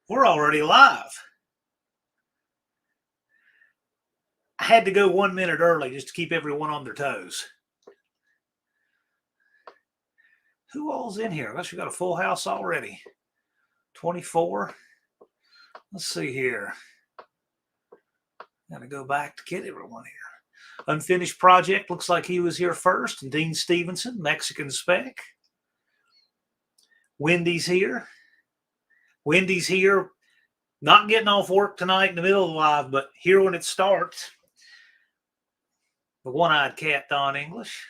We're already live. I had to go 1 minute early just to keep everyone on their toes. Who all's in here? I guess we got a full house already. 24. Let's see here. Got to go back to get everyone here. Unfinished Project looks like he was here first. And Dean Stevenson, Mexican Spec. Wendy's here. Wendy's here. Not getting off work tonight in the middle of the live, but here when it starts. The one-eyed cat, Don English.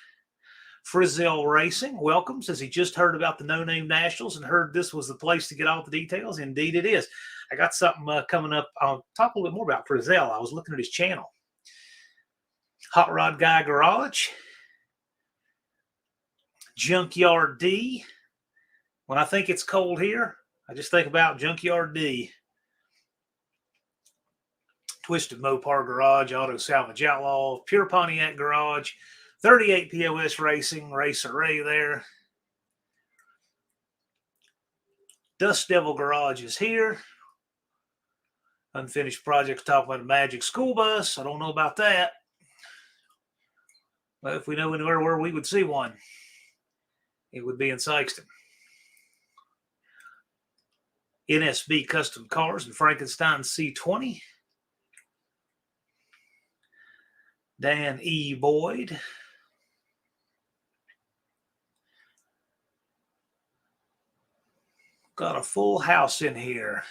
Frizzell Racing welcomes, as he just heard about the No Name Nationals and heard this was the place to get all the details. Indeed it is. I got something coming up. I'll talk a little bit more about Frizzell. I was looking at his channel. Hot Rod Guy Garage. Junkyard D. When I think it's cold here, I just think about Junkyard D. Twisted Mopar Garage, Auto Salvage Outlaw, Pure Pontiac Garage, 38 POS Racing, Racer Ray there. Dust Devil Garage is here. Unfinished Projects talking about a Magic School Bus. I don't know about that. But if we know anywhere where we would see one, it would be in Sykeston. NSB Custom Cars and Frankenstein C20. Dan E. Boyd. Got a full house in here.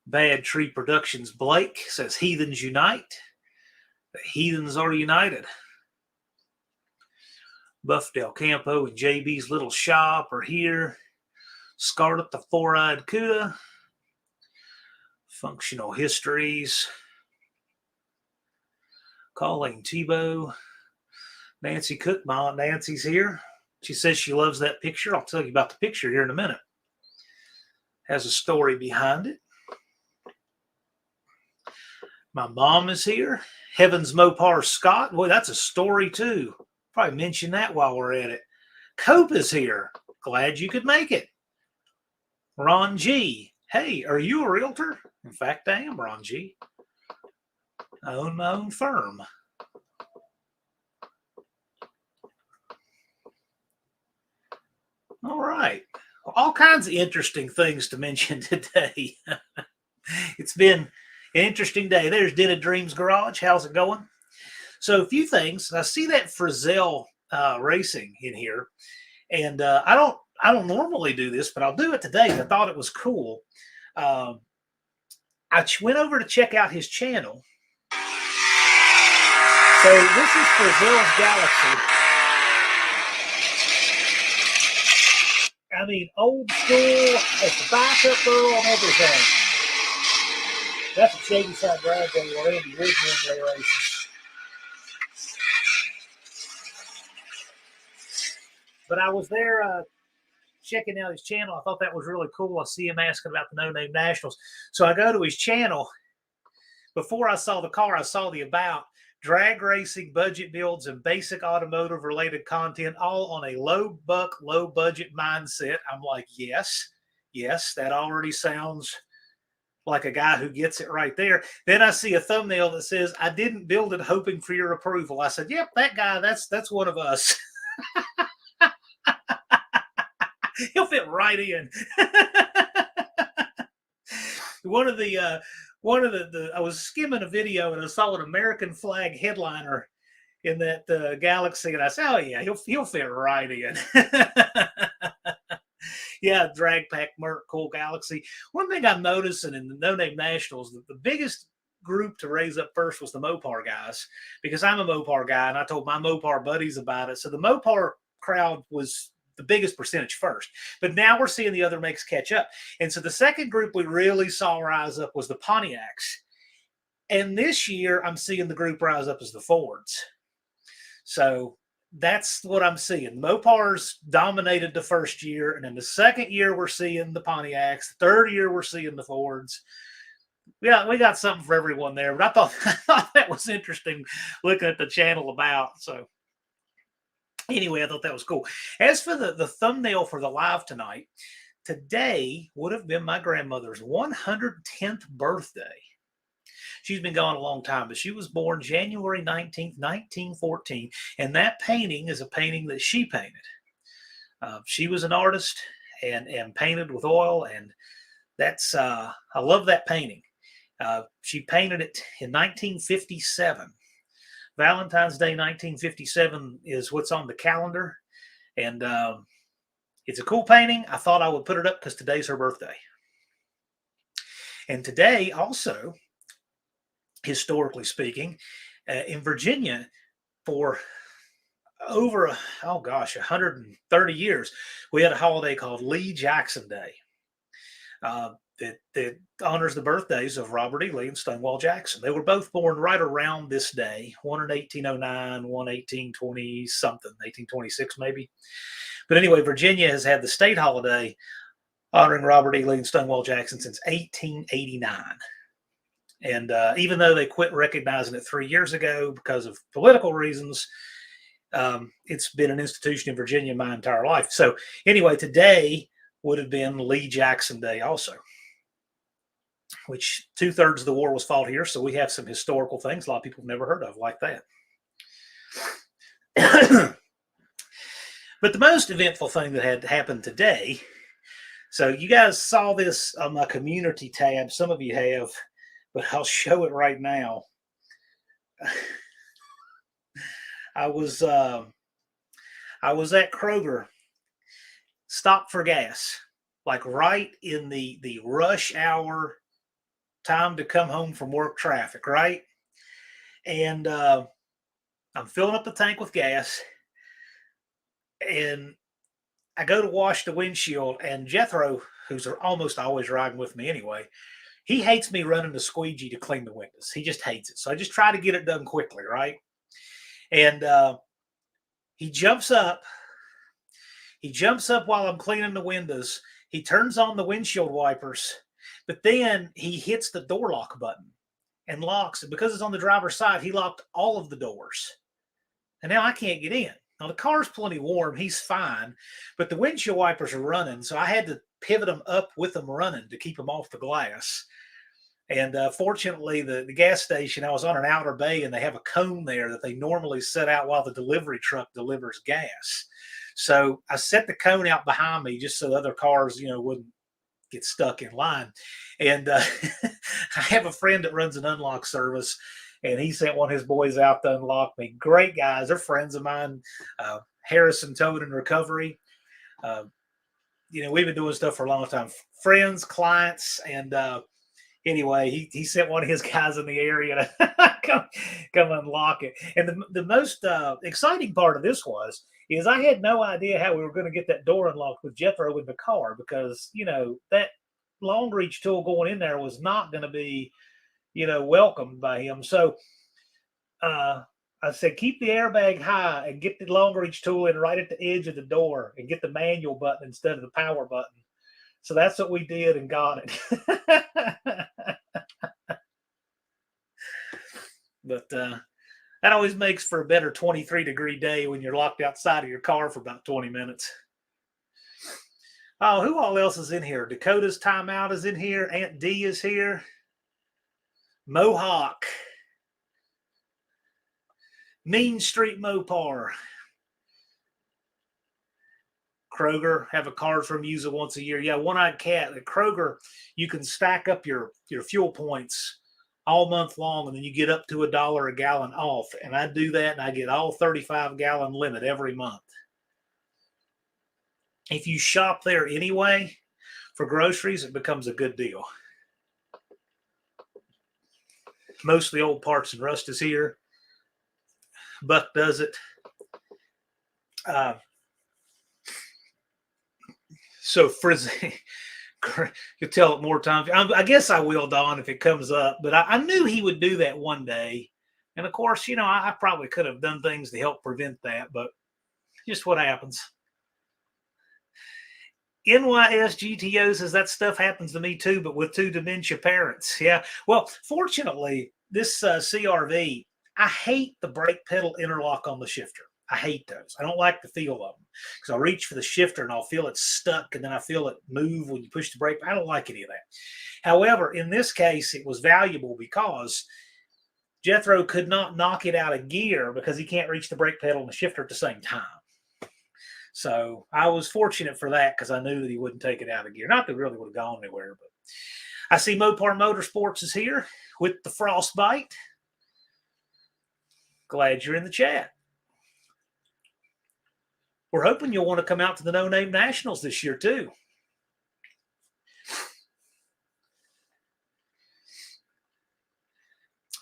Bad Tree Productions Blake says Heathens Unite. The Heathens are united. Buff Del Campo and JB's Little Shop are here. Scarlet the Four-Eyed Cuda. Functional Histories. Colleen Tebow. Nancy Cook, my Aunt Nancy's here. She says she loves that picture. I'll tell you about the picture here in a minute. Has a story behind it. My mom is here. Heavens Mopar Scott. Boy, that's a story too. Probably mention that while we're at it. Cope is here. Glad you could make it. Ron G. Hey, are you a realtor? In fact, I am, Ron G. I own my own firm. All right. All kinds of interesting things to mention today. It's been an interesting day. There's Den of Dreams Garage. How's it going? So a few things. I see that Frizzell Racing in here. And I don't normally do this, but I'll do it today. I thought it was cool. I went over to check out his channel. So this is Frizzell's Galaxy. I mean, old school, it's the backup girl and everything. That's a Shady Side Drive where Andy Wood races. But I was there checking out his channel. I thought that was really cool. I see him asking about the No Name Nationals. So I go to his channel. Before I saw the car, I saw the about. Drag racing, budget builds, and basic automotive-related content, all on a low-buck, low-budget mindset. I'm like, yes, that already sounds like a guy who gets it right there. Then I see a thumbnail that says, I didn't build it hoping for your approval. I said, yep, that guy, that's one of us. He'll fit right in. One of the I was skimming a video and I saw an American flag headliner in that Galaxy, and I said, "Oh yeah, he'll fit right in." Yeah, drag pack Merc, cool Galaxy. One thing I'm noticing in the No Name Nationals, the biggest group to raise up first was the Mopar guys, because I'm a Mopar guy, and I told my Mopar buddies about it. So the Mopar crowd was the biggest percentage first, but now we're seeing the other makes catch up. And so the second group we really saw rise up was the Pontiacs. And this year I'm seeing the group rise up as the Fords. So that's what I'm seeing. Mopars dominated the first year, and then the second year we're seeing the Pontiacs. The third year we're seeing the Fords. Yeah, we got something for everyone there, but I thought that was interesting looking at the channel about. So anyway, I thought that was cool. As for the thumbnail for the live tonight, today would have been my grandmother's 110th birthday. She's been gone a long time, but she was born January 19th, 1914. And that painting is a painting that she painted. She was an artist and painted with oil. And that's, I love that painting. She painted it in 1957. Valentine's Day 1957 is what's on the calendar. And it's a cool painting. I thought I would put it up because today's her birthday. And today also, historically speaking, in Virginia for over, 130 years, we had a holiday called Lee Jackson Day that honors the birthdays of Robert E. Lee and Stonewall Jackson. They were both born right around this day, one in 1809, one 1820 something, 1826 maybe. But anyway, Virginia has had the state holiday honoring Robert E. Lee and Stonewall Jackson since 1889. And even though they quit recognizing it 3 years ago because of political reasons, it's been an institution in Virginia my entire life. So anyway, today would have been Lee Jackson Day also, which 2/3 of the war was fought here. So we have some historical things a lot of people have never heard of like that. But the most eventful thing that had happened today, so you guys saw this on my community tab. Some of you have, but I'll show it right now. I was at Kroger, stopped for gas, like right in the rush hour time to come home from work traffic, right? And I'm filling up the tank with gas, and I go to wash the windshield, and Jethro, who's almost always riding with me anyway, he hates me running the squeegee to clean the windows. He just hates it. So I just try to get it done quickly, right? And he jumps up. He jumps up while I'm cleaning the windows. He turns on the windshield wipers, but then he hits the door lock button and locks it. Because it's on the driver's side, he locked all of the doors. And now I can't get in. Now, the car's plenty warm. He's fine. But the windshield wipers are running, so I had to pivot them up with them running to keep them off the glass. And fortunately, the gas station, I was on an outer bay, and they have a cone there that they normally set out while the delivery truck delivers gas. So I set the cone out behind me just so the other cars, wouldn't get stuck in line. And I have a friend that runs an unlock service, and he sent one of his boys out to unlock me. Great guys. They're friends of mine. Harrison Towed and Recovery. We've been doing stuff for a long time. Friends, clients, and anyway, he sent one of his guys in the area to come unlock it. And the most exciting part of this is I had no idea how we were going to get that door unlocked with Jethro in the car, because, that long reach tool going in there was not going to be, welcomed by him. So I said, keep the airbag high and get the long reach tool in right at the edge of the door and get the manual button instead of the power button. So that's what we did and got it. But that always makes for a better 23-degree day when you're locked outside of your car for about 20 minutes. Oh, who all else is in here? Dakota's Timeout is in here. Aunt D is here. Mohawk. Mean Street Mopar. Kroger, have a card from use it once a year. Yeah, One-Eyed Cat. At Kroger, you can stack up your fuel points all month long, and then you get up to $1 a gallon off. And I do that, and I get all 35-gallon limit every month. If you shop there anyway for groceries, it becomes a good deal. Most of the old parts and rust is here. Buck does it. So Frizzy, you'll tell it more times. I guess I will, Don, if it comes up. But I knew he would do that one day. And of course, I probably could have done things to help prevent that, but just what happens. NYS GTO says that stuff happens to me too, but with 2 dementia parents. Yeah. Well, fortunately, this CRV, I hate the brake pedal interlock on the shifter. I hate those. I don't like the feel of them because I'll reach for the shifter and I'll feel it stuck, and then I feel it move when you push the brake. I don't like any of that. However, in this case, it was valuable because Jethro could not knock it out of gear because he can't reach the brake pedal and the shifter at the same time. So I was fortunate for that because I knew that he wouldn't take it out of gear. Not that it really would have gone anywhere, but I see Mopar Motorsports is here with the Frostbite. Glad you're in the chat. We're hoping you'll want to come out to the No Name Nationals this year too.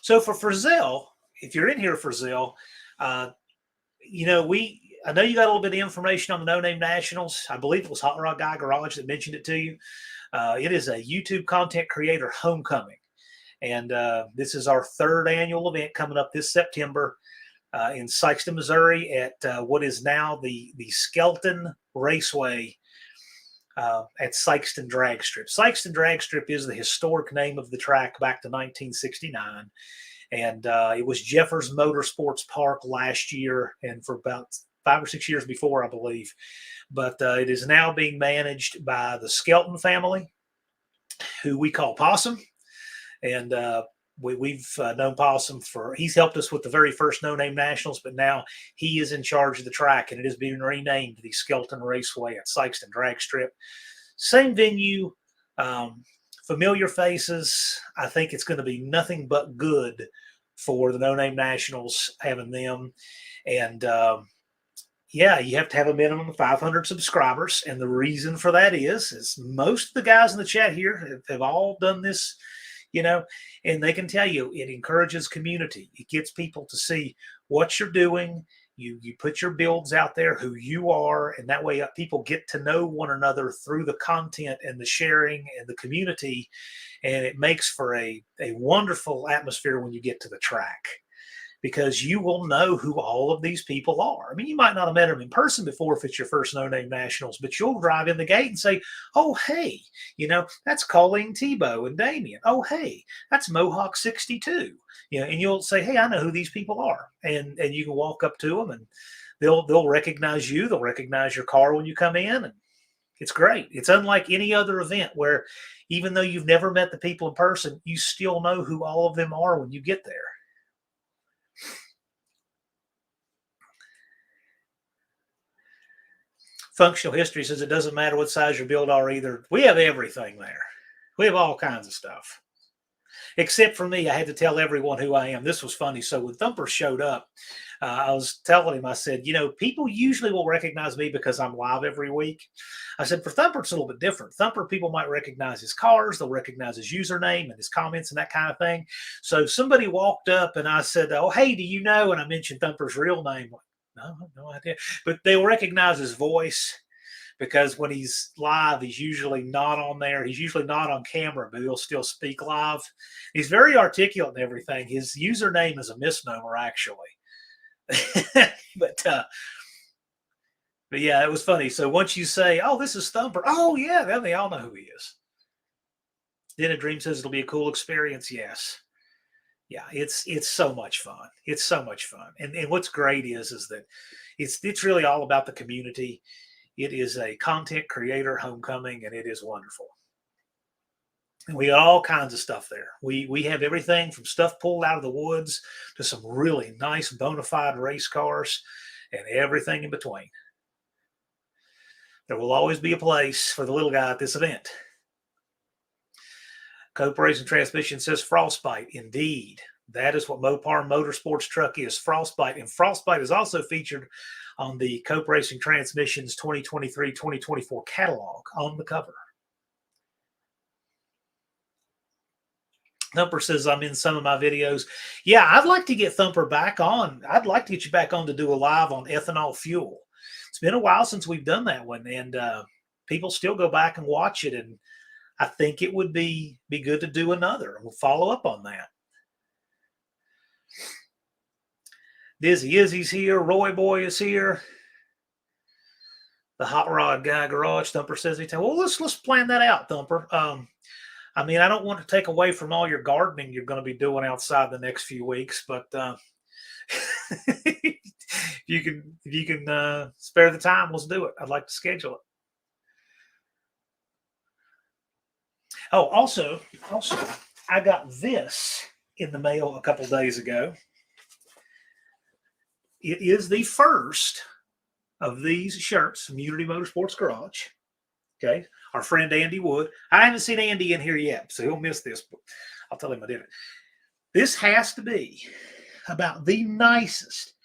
So for Frizzell, if you're in here, Frizzell, you know, I know you got a little bit of information on the No Name Nationals. I believe it was Hot Rod Guy Garage that mentioned it to you. It is a YouTube content creator homecoming. And this is our 3rd annual event coming up this September in Sikeston, Missouri at what is now the Skelton Raceway at Sikeston Drag Strip. Sikeston Drag Strip is the historic name of the track back to 1969. And it was Jeffers Motorsports Park last year and for about 5 or 6 years before, I believe. But it is now being managed by the Skelton family, who we call Possum. And we've known Possum he's helped us with the very first No Name Nationals, but now he is in charge of the track, and it has been renamed the Skelton Raceway at Sikeston Drag Strip. Same venue, familiar faces. I think it's going to be nothing but good for the No Name Nationals, having them. And yeah, you have to have a minimum of 500 subscribers. And the reason for that is most of the guys in the chat here have all done this, you know, and they can tell you it encourages community. It gets people to see what you're doing. You put your builds out there, who you are, and that way people get to know one another through the content and the sharing and the community. And it makes for a wonderful atmosphere when you get to the track, because you will know who all of these people are. I mean, you might not have met them in person before if it's your first No Name Nationals, but you'll drive in the gate and say, oh, hey, you know, that's Colleen Tebow and Damien. Oh, hey, that's Mohawk 62. You know, and you'll say, hey, I know who these people are. And you can walk up to them and they'll recognize you. They'll recognize your car when you come in. And it's great. It's unlike any other event where even though you've never met the people in person, you still know who all of them are when you get there. Functional History says it doesn't matter what size your build are either. We have everything there. We have all kinds of stuff. Except for me, I had to tell everyone who I am. This was funny. So when Thumper showed up, I was telling him, I said, you know, people usually will recognize me because I'm live every week. I said, for Thumper, it's a little bit different. Thumper, people might recognize his cars. They'll recognize his username and his comments and that kind of thing. So somebody walked up and I said, oh, hey, do you know? And I mentioned Thumper's real name. No, I have no idea. But they'll recognize his voice, because when he's live, he's usually not on there. He's usually not on camera, but he'll still speak live. He's very articulate and everything. His username is a misnomer, actually. But yeah, it was funny. So once you say, oh, this is Thumper. Oh, yeah, then they all know who he is. Then a Dream says it'll be a cool experience. Yes. Yeah, it's so much fun. It's so much fun. And what's great is that it's really all about the community. It is a content creator homecoming, and it is wonderful. And we got all kinds of stuff there. We have everything from stuff pulled out of the woods to some really nice bona fide race cars and everything in between. There will always be a place for the little guy at this event. Cope Racing Transmission says Frostbite. Indeed, that is what Mopar Motorsports truck is, Frostbite. And Frostbite is also featured on the Cope Racing Transmissions 2023-2024 catalog on the cover. Thumper says, I'm in some of my videos. Yeah, I'd like to get Thumper back on. I'd like to get you back on to do a live on ethanol fuel. It's been a while since we've done that one, and people still go back and watch it, and I think it would be good to do another. We'll follow up on that. Dizzy Izzy's here. Roy Boy is here. The Hot Rod Guy Garage. Thumper says he well, let's plan that out, Thumper. I mean, I don't want to take away from all your gardening you're going to be doing outside the next few weeks, but if if you can spare the time, let's do it. I'd like to schedule it. Oh, also, I got this in the mail a couple days ago. It is the first of these shirts from Unity Motorsports Garage. Okay, our friend Andy Wood. I haven't seen Andy in here yet, so he'll miss this, but I'll tell him I did it. This has to be about the nicest,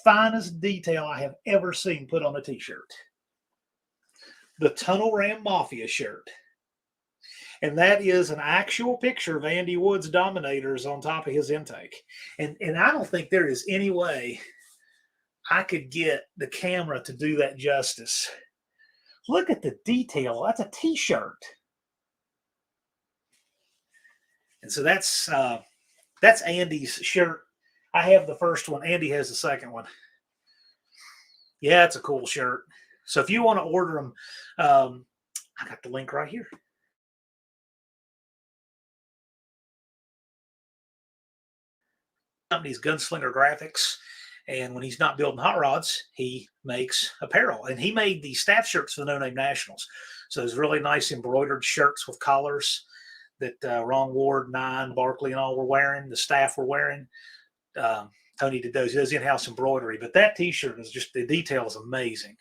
finest detail I have ever seen put on a t-shirt. The Tunnel Ram Mafia shirt. And that is an actual picture of Andy Wood's Dominators on top of his intake. And I don't think there is any way I could get the camera to do that justice. Look at the detail. That's a t-shirt. And so that's Andy's shirt. I have the first one. Andy has the second one. Yeah, it's a cool shirt. So if you want to order them, I got the link right here. Company's Gunslinger Graphics. And when he's not building hot rods, he makes apparel. And he made the staff shirts for the No Name Nationals. So there's really nice embroidered shirts with collars that Ron Ward, Nine, Barkley, and all were wearing. The staff were wearing. Tony did those. He does in-house embroidery. But that T-shirt is just, the detail is amazing.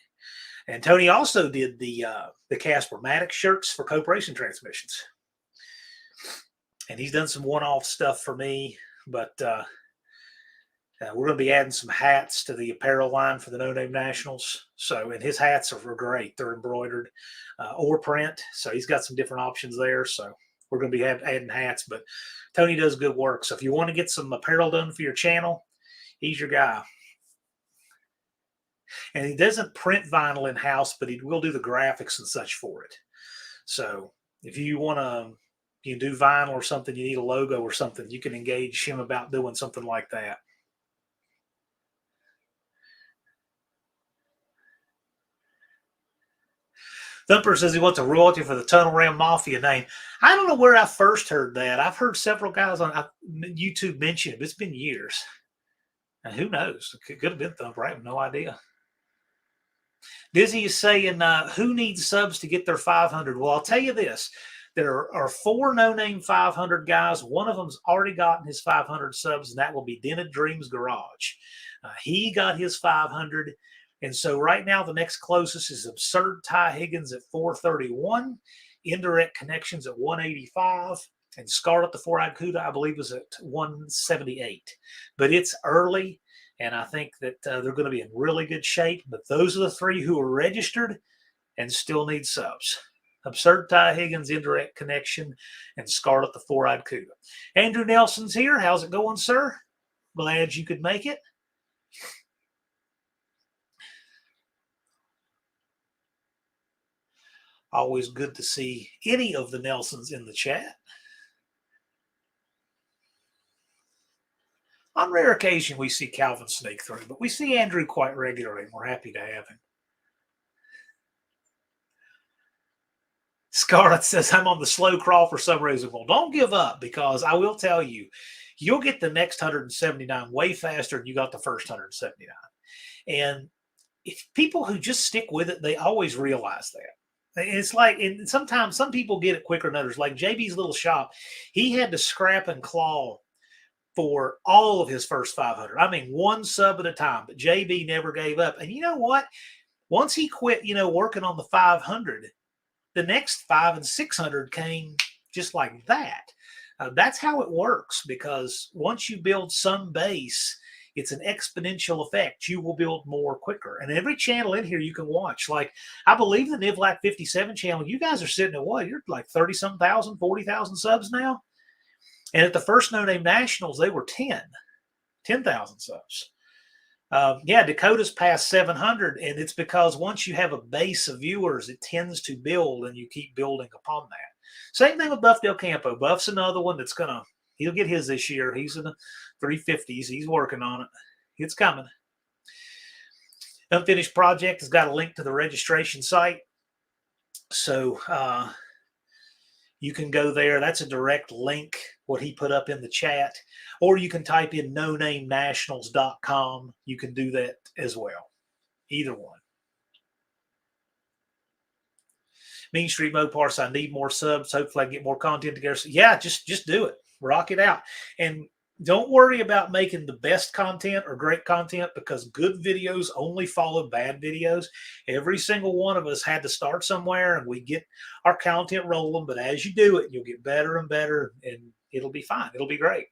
And Tony also did the Casper Maddox shirts for Cope Racing Transmissions. And he's done some one-off stuff for me. But we're going to be adding some hats to the apparel line for the No Name Nationals. So, and his hats are great. They're embroidered or print. So he's got some different options there. So we're going to be adding hats. But Tony does good work. So if you want to get some apparel done for your channel, he's your guy. And he doesn't print vinyl in-house, but he will do the graphics and such for it. So if you want to do vinyl or something, you need a logo or something, you can engage him about doing something like that. Thumper says he wants a royalty for the Tunnel Ram Mafia name. I don't know where I first heard that. I've heard several guys on YouTube mention it. It's been years. And who knows? It could have been Thumper. I have no idea. Dizzy is saying, who needs subs to get their 500? Well, I'll tell you this. There are 4 no-name 500 guys. One of them's already gotten his 500 subs, and that will be Dented Dreams Garage. He got his 500. And so right now, the next closest is Absurd Ty Higgins at 431, Indirect Connections at 185, and Scarlet the Four-Eyed Cuda, I believe, is at 178. But it's early, and I think that they're going to be in really good shape. But those are the 3 who are registered and still need subs. Absurd Ty Higgins, Indirect Connection, and Scarlet the Four-Eyed Cuda. Andrew Nelson's here. How's it going, sir? Glad you could make it. Always good to see any of the Nelsons in the chat. On rare occasion, we see Calvin sneak through, but we see Andrew quite regularly, and we're happy to have him. Scarlett says, I'm on the slow crawl for some reason. Well, don't give up, because I will tell you, you'll get the next 179 way faster than you got the first 179. And if people who just stick with it, they always realize that. It's like, and sometimes some people get it quicker than others. Like JB's little shop, he had to scrap and claw for all of his first 500. I mean, one sub at a time, but JB never gave up. And you know what? Once he quit, working on the 500, the next 500 and 600 came just like that. That's how it works, because once you build some base, it's an exponential effect. You will build more quicker. And every channel in here you can watch. Like, I believe the Nivlac 57 channel, you guys are sitting at what? You're like 30-some thousand, 40,000 subs now? And at the first No Name Nationals, they were 10,000 subs. Yeah, Dakota's past 700, and it's because once you have a base of viewers, it tends to build, and you keep building upon that. Same thing with Buff Del Campo. Buff's another one that's he'll get his this year. He's in the 350s. He's working on it. It's coming. Unfinished Project has got a link to the registration site. So You can go there. That's a direct link, what he put up in the chat. Or you can type in nonamenationals.com. You can do that as well. Either one. Mean Street Mopar, I need more subs. Hopefully I can get more content together. So yeah, just do it. Rock it out. And don't worry about making the best content or great content, because good videos only follow bad videos. Every single one of us had to start somewhere, and we get our content rolling. But as you do it, you'll get better and better, and it'll be fine. It'll be great.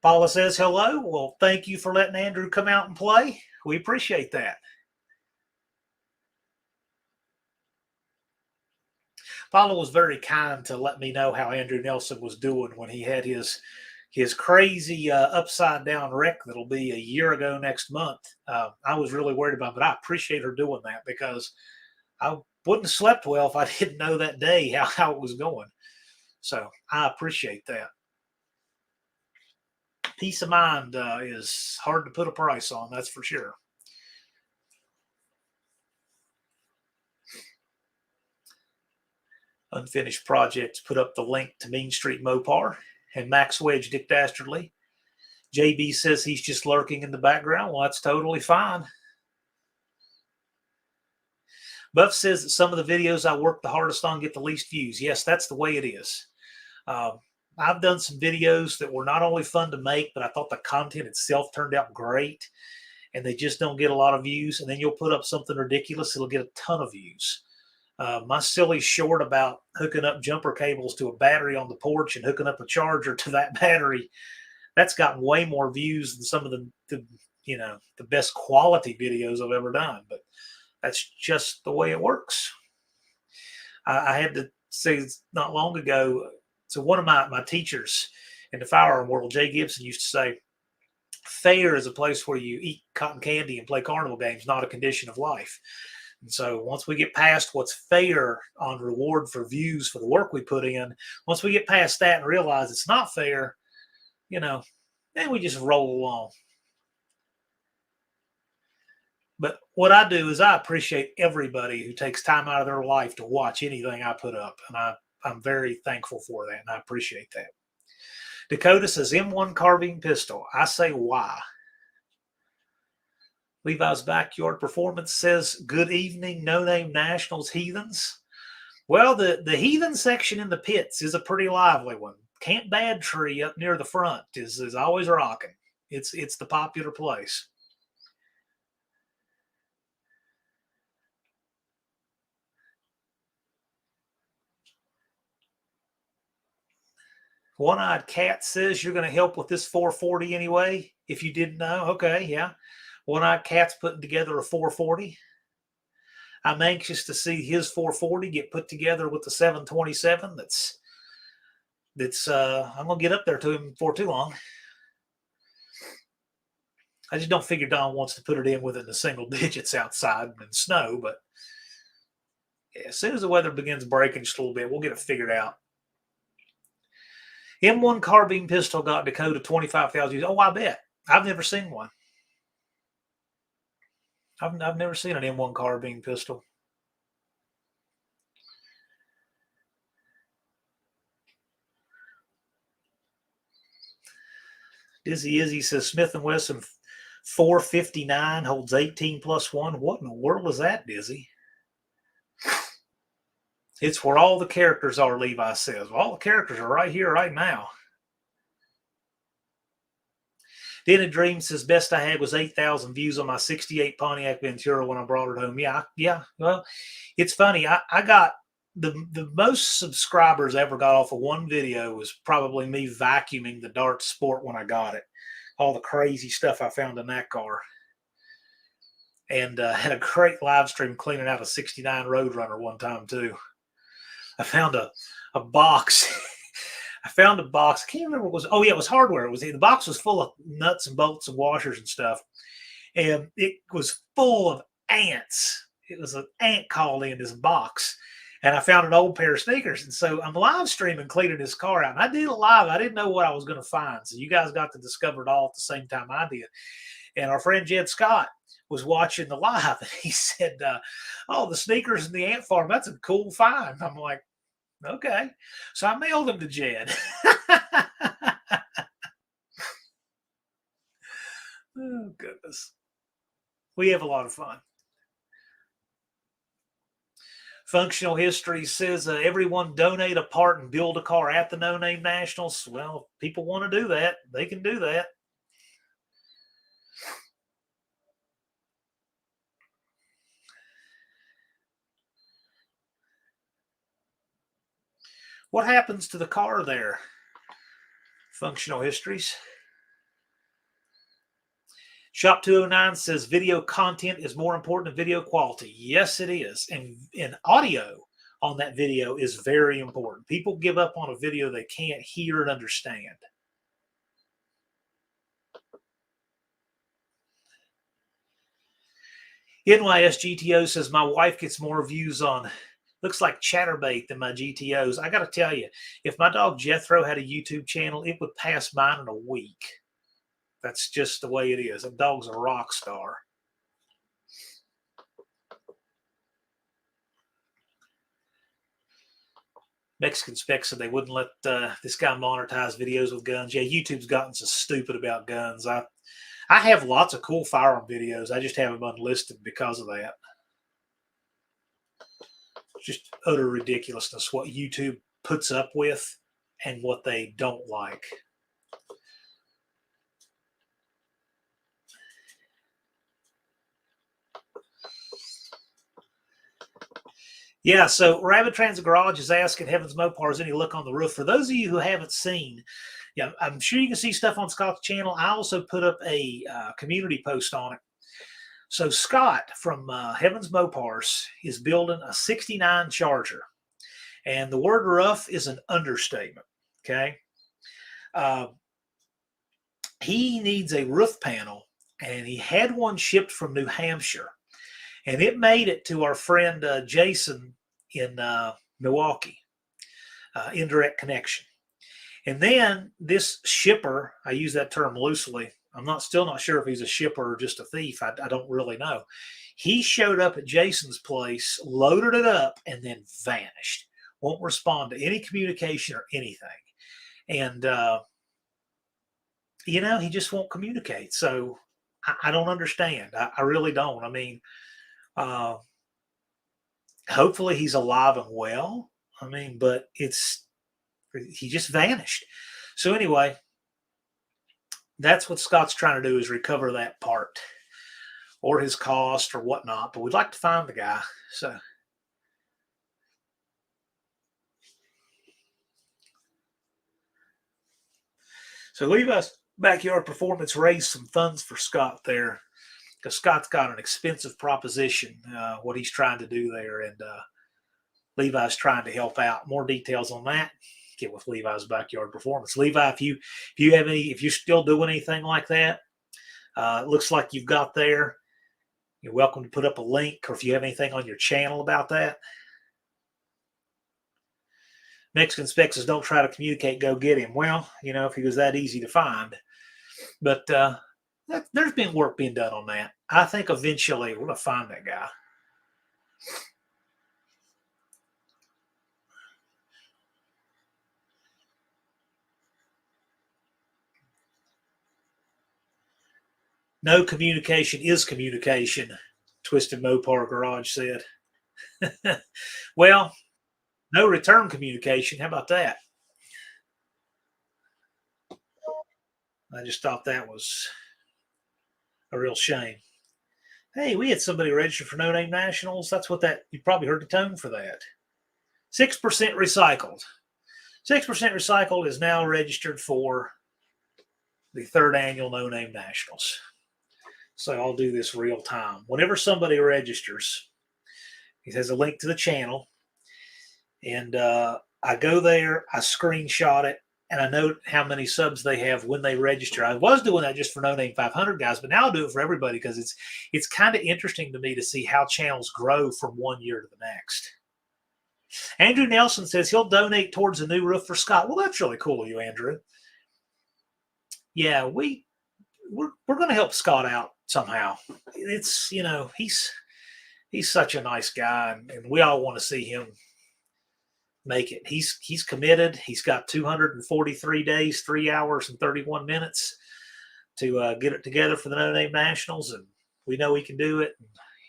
Paula says hello. Well, thank you for letting Andrew come out and play. We appreciate that. Paula was very kind to let me know how Andrew Nelson was doing when he had his crazy upside down wreck that'll be a year ago next month. I was really worried about it, but I appreciate her doing that, because I wouldn't have slept well if I didn't know that day how it was going. So I appreciate that. Peace of mind is hard to put a price on, that's for sure. Unfinished projects put up the link to Mean Street Mopar and Max Wedge Dick Dastardly. JB says he's just lurking in the background. Well, that's totally fine. Buff says that some of the videos I work the hardest on get the least views. Yes, that's the way it is. I've done some videos that were not only fun to make, but I thought the content itself turned out great, and they just don't get a lot of views. And then you'll put up something ridiculous, it'll get a ton of views. My silly short about hooking up jumper cables to a battery on the porch and hooking up a charger to that battery, that's gotten way more views than some of the best quality videos I've ever done. But that's just the way it works. I had to say not long ago, so one of my teachers in the firearm world, Jay Gibson, used to say, fair is a place where you eat cotton candy and play carnival games, not a condition of life. And so once we get past what's fair on reward for views for the work we put in, once we get past that and realize it's not fair, then we just roll along. But what I do is I appreciate everybody who takes time out of their life to watch anything I put up. And I'm very thankful for that, and I appreciate that. Dakota says, M1 carbine pistol. I say, why? Levi's Backyard Performance says, good evening, no-name Nationals heathens. Well, the heathen section in the pits is a pretty lively one. Camp Bad Tree up near the front is always rocking. It's the popular place. One-Eyed Cat says you're going to help with this 440 anyway, if you didn't know. Okay, yeah. One-Eyed Cat's putting together a 440. I'm anxious to see his 440 get put together with the 727. I'm going to get up there to him before too long. I just don't figure Don wants to put it in within the single digits outside and snow, but yeah, as soon as the weather begins breaking just a little bit, we'll get it figured out. M1 carbine pistol got Dakota 25,000 views. Oh, I bet. I've never seen one. I've never seen an M1 carbine pistol. Dizzy Izzy says Smith & Wesson 459 holds 18 plus 1. What in the world is that, Dizzy? It's where all the characters are, Levi says. Well, all the characters are right here, right now. Denny Dream says, best I had was 8,000 views on my 68 Pontiac Ventura when I brought it home. Yeah. Well, it's funny. I got the most subscribers I ever got off of one video was probably me vacuuming the Dart Sport when I got it. All the crazy stuff I found in that car. And had a great live stream cleaning out a 69 Roadrunner one time, too. I found a box. I found a box. I can't remember what it was. Oh, yeah, it was hardware. The box was full of nuts and bolts and washers and stuff. And it was full of ants. It was an ant colony in this box. And I found an old pair of sneakers. And so I'm live streaming cleaning this car out. And I did it live. I didn't know what I was going to find. So you guys got to discover it all at the same time I did. And our friend Jed Scott was watching the live, and he said, "Oh, the sneakers in the ant farm, that's a cool find." I'm like, "Okay." So I mailed them to Jed. Oh, goodness. We have a lot of fun. Functional History says everyone donate a part and build a car at the No Name Nationals. Well, if people want to do that, they can do that. What happens to the car there? Functional Histories. Shop 209 says video content is more important than video quality. Yes, it is. And audio on that video is very important. People give up on a video they can't hear and understand. NYS GTO says my wife gets more views on looks like chatterbait than my GTOs. I got to tell you, if my dog Jethro had a YouTube channel, it would pass mine in a week. That's just the way it is. A dog's a rock star. Mexican Spec said they wouldn't let this guy monetize videos with guns. Yeah, YouTube's gotten so stupid about guns. I have lots of cool firearm videos. I just have them unlisted because of that. Just utter ridiculousness what YouTube puts up with and what they don't like. Yeah, so Rabbit Transit Garage is asking Heavens Mopar, is any look on the roof? For those of you who haven't seen, yeah, I'm sure you can see stuff on Scott's channel. I also put up a community post on it. So Scott from Heavens Mopars is building a 69 Charger. And the word rough is an understatement, okay? He needs a roof panel, and he had one shipped from New Hampshire. And it made it to our friend Jason in Milwaukee, indirect connection. And then this shipper, I use that term loosely. I'm still not sure if he's a shipper or just a thief. I don't really know. He showed up at Jason's place, loaded it up, and then vanished. Won't respond to any communication or anything. And, he just won't communicate. So I don't understand. I really don't. I mean, hopefully he's alive and well. I mean, but he just vanished. So anyway, that's what Scott's trying to do, is recover that part or his cost or whatnot. But we'd like to find the guy. So Levi's Backyard Performance raised some funds for Scott there, because Scott's got an expensive proposition, what he's trying to do there, and Levi's trying to help out. More details on that, get with Levi's Backyard Performance. Levi, if you're still doing anything like that, it looks like you've got there. You're welcome to put up a link, or if you have anything on your channel about that. Mexican Spec says, don't try to communicate, go get him. Well, if he was that easy to find. But there's been work being done on that. I think eventually we're going to find that guy. No communication is communication, Twisted Mopar Garage said. Well, no return communication. How about that? I just thought that was a real shame. Hey, we had somebody register for No Name Nationals. That's what you probably heard the tone for that. 6% recycled. 6% recycled is now registered for the 3rd annual No Name Nationals. So I'll do this real time. Whenever somebody registers, it has a link to the channel, and I go there, I screenshot it, and I note how many subs they have when they register. I was doing that just for No Name 500 guys, but now I'll do it for everybody, because it's kind of interesting to me to see how channels grow from one year to the next. Andrew Nelson says he'll donate towards a new roof for Scott. Well, that's really cool of you, Andrew. Yeah, we're going to help Scott out somehow. It's, he's such a nice guy, and we all want to see him make it. He's committed. He's got 243 days, 3 hours, and 31 minutes to get it together for the No Name Nationals, and we know he can do it.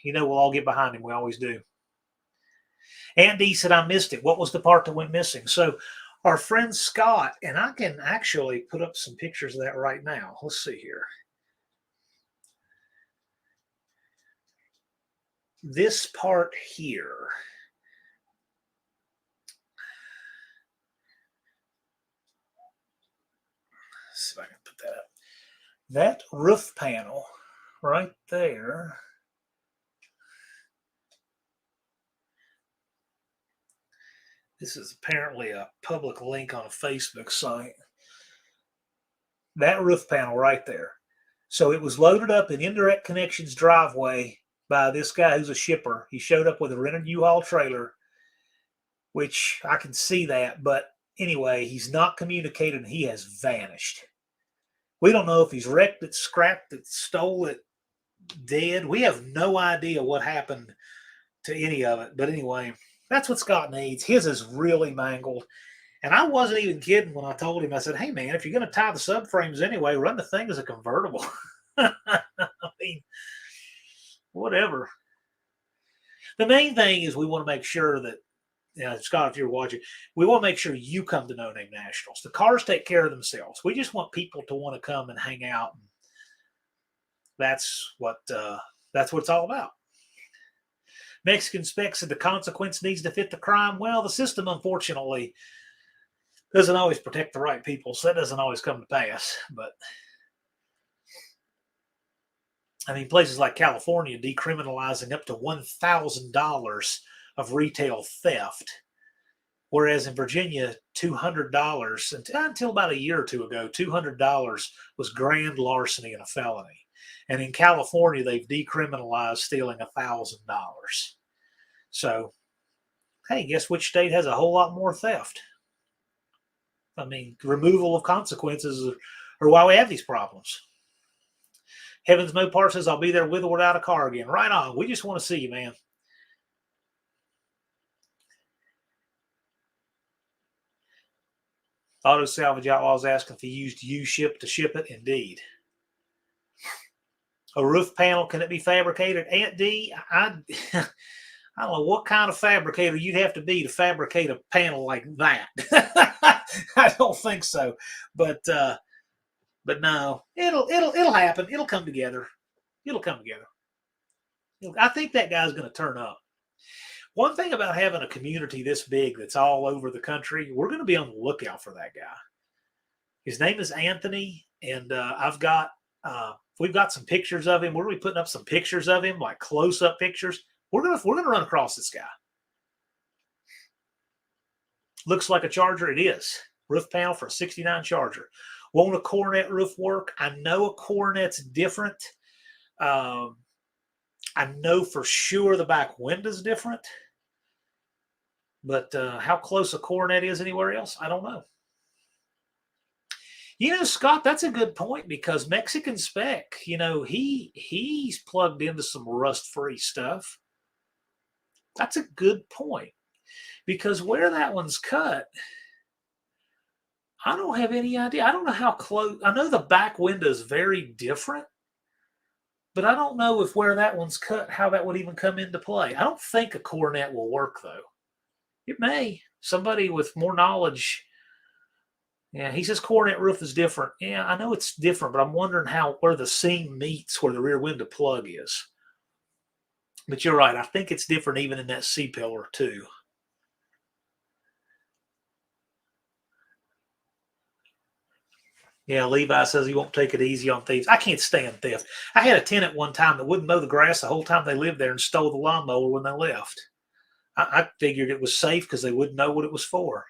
And, we'll all get behind him. We always do. Andy said, I missed it. What was the part that went missing? So our friend Scott, and I can actually put up some pictures of that right now. Let's see here. This part here. Let's see if I can put that up. That roof panel right there. This is apparently a public link on a Facebook site. That roof panel right there. So it was loaded up in Indirect Connections driveway by this guy who's a shipper. He showed up with a rented U-Haul trailer, which I can see that. But anyway, he's not communicated and he has vanished. We don't know if he's wrecked it, scrapped it, stole it, dead. We have no idea what happened to any of it. But anyway, that's what Scott needs. His is really mangled. And I wasn't even kidding when I told him, I said, hey, man, if you're going to tie the subframes anyway, run the thing as a convertible. I mean, whatever. The main thing is we want to make sure that, Scott, if you're watching, we want to make sure you come to No Name Nationals. The cars take care of themselves. We just want people to want to come and hang out. That's what it's all about. Mexican Spec said the consequence needs to fit the crime. Well, the system, unfortunately, doesn't always protect the right people, so that doesn't always come to pass. But, I mean, places like California decriminalizing up to $1,000 of retail theft, whereas in Virginia, $200, until about a year or two ago, $200 was grand larceny and a felony. And in California, they've decriminalized stealing $1,000. So, hey, guess which state has a whole lot more theft? I mean, removal of consequences are why we have these problems. Heavens Mopar says, I'll be there with or without a car again. Right on. We just want to see you, man. Auto Salvage Outlaws asking if he used U-Ship to ship it. Indeed. A roof panel, can it be fabricated? Aunt D, I don't know what kind of fabricator you'd have to be to fabricate a panel like that. I don't think so, but no, it'll happen. It'll come together. I think that guy's going to turn up. One thing about having a community this big that's all over the country, we're going to be on the lookout for that guy. His name is Anthony, and we've got some pictures of him. We're going to be putting up some pictures of him, like close-up pictures. We're gonna run across this guy. Looks like a Charger. It is. Roof panel for a 69 Charger. Won't a Coronet roof work? I know a Coronet's different. I know for sure the back window's different. But how close a Coronet is anywhere else, I don't know. Scott, that's a good point because Mexican Spec, he's plugged into some rust-free stuff. That's a good point because where that one's cut, I don't have any idea. I don't know how close. I know the back window is very different, but I don't know if where that one's cut, how that would even come into play. I don't think a Coronet will work, though. It may. Somebody with more knowledge. Yeah, he says Coronet roof is different. Yeah, I know it's different, but I'm wondering where the seam meets where the rear window plug is. But you're right. I think it's different even in that C-pillar, too. Yeah, Levi says he won't take it easy on thieves. I can't stand theft. I had a tenant one time that wouldn't mow the grass the whole time they lived there and stole the lawnmower when they left. I figured it was safe because they wouldn't know what it was for.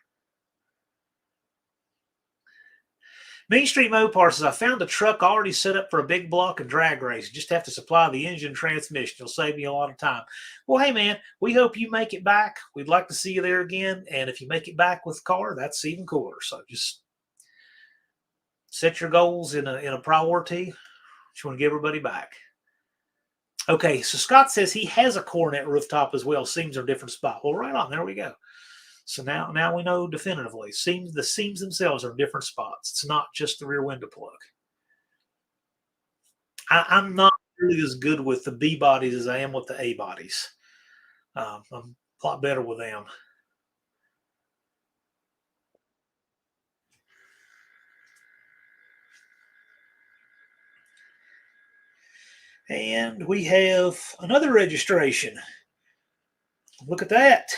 Main Street Mopar says, I found a truck already set up for a big block and drag race. You just have to supply the engine transmission. It'll save you a lot of time. Well, hey, man, we hope you make it back. We'd like to see you there again. And if you make it back with car, that's even cooler. So just set your goals in a priority. Just want to get everybody back. Okay, so Scott says he has a Coronet rooftop as well. Seams are a different spot. Well, right on. There we go. So now we know definitively. The seams themselves are in different spots. It's not just the rear window plug. I'm not really as good with the B bodies as I am with the A bodies. I'm a lot better with them. And we have another registration. Look at that.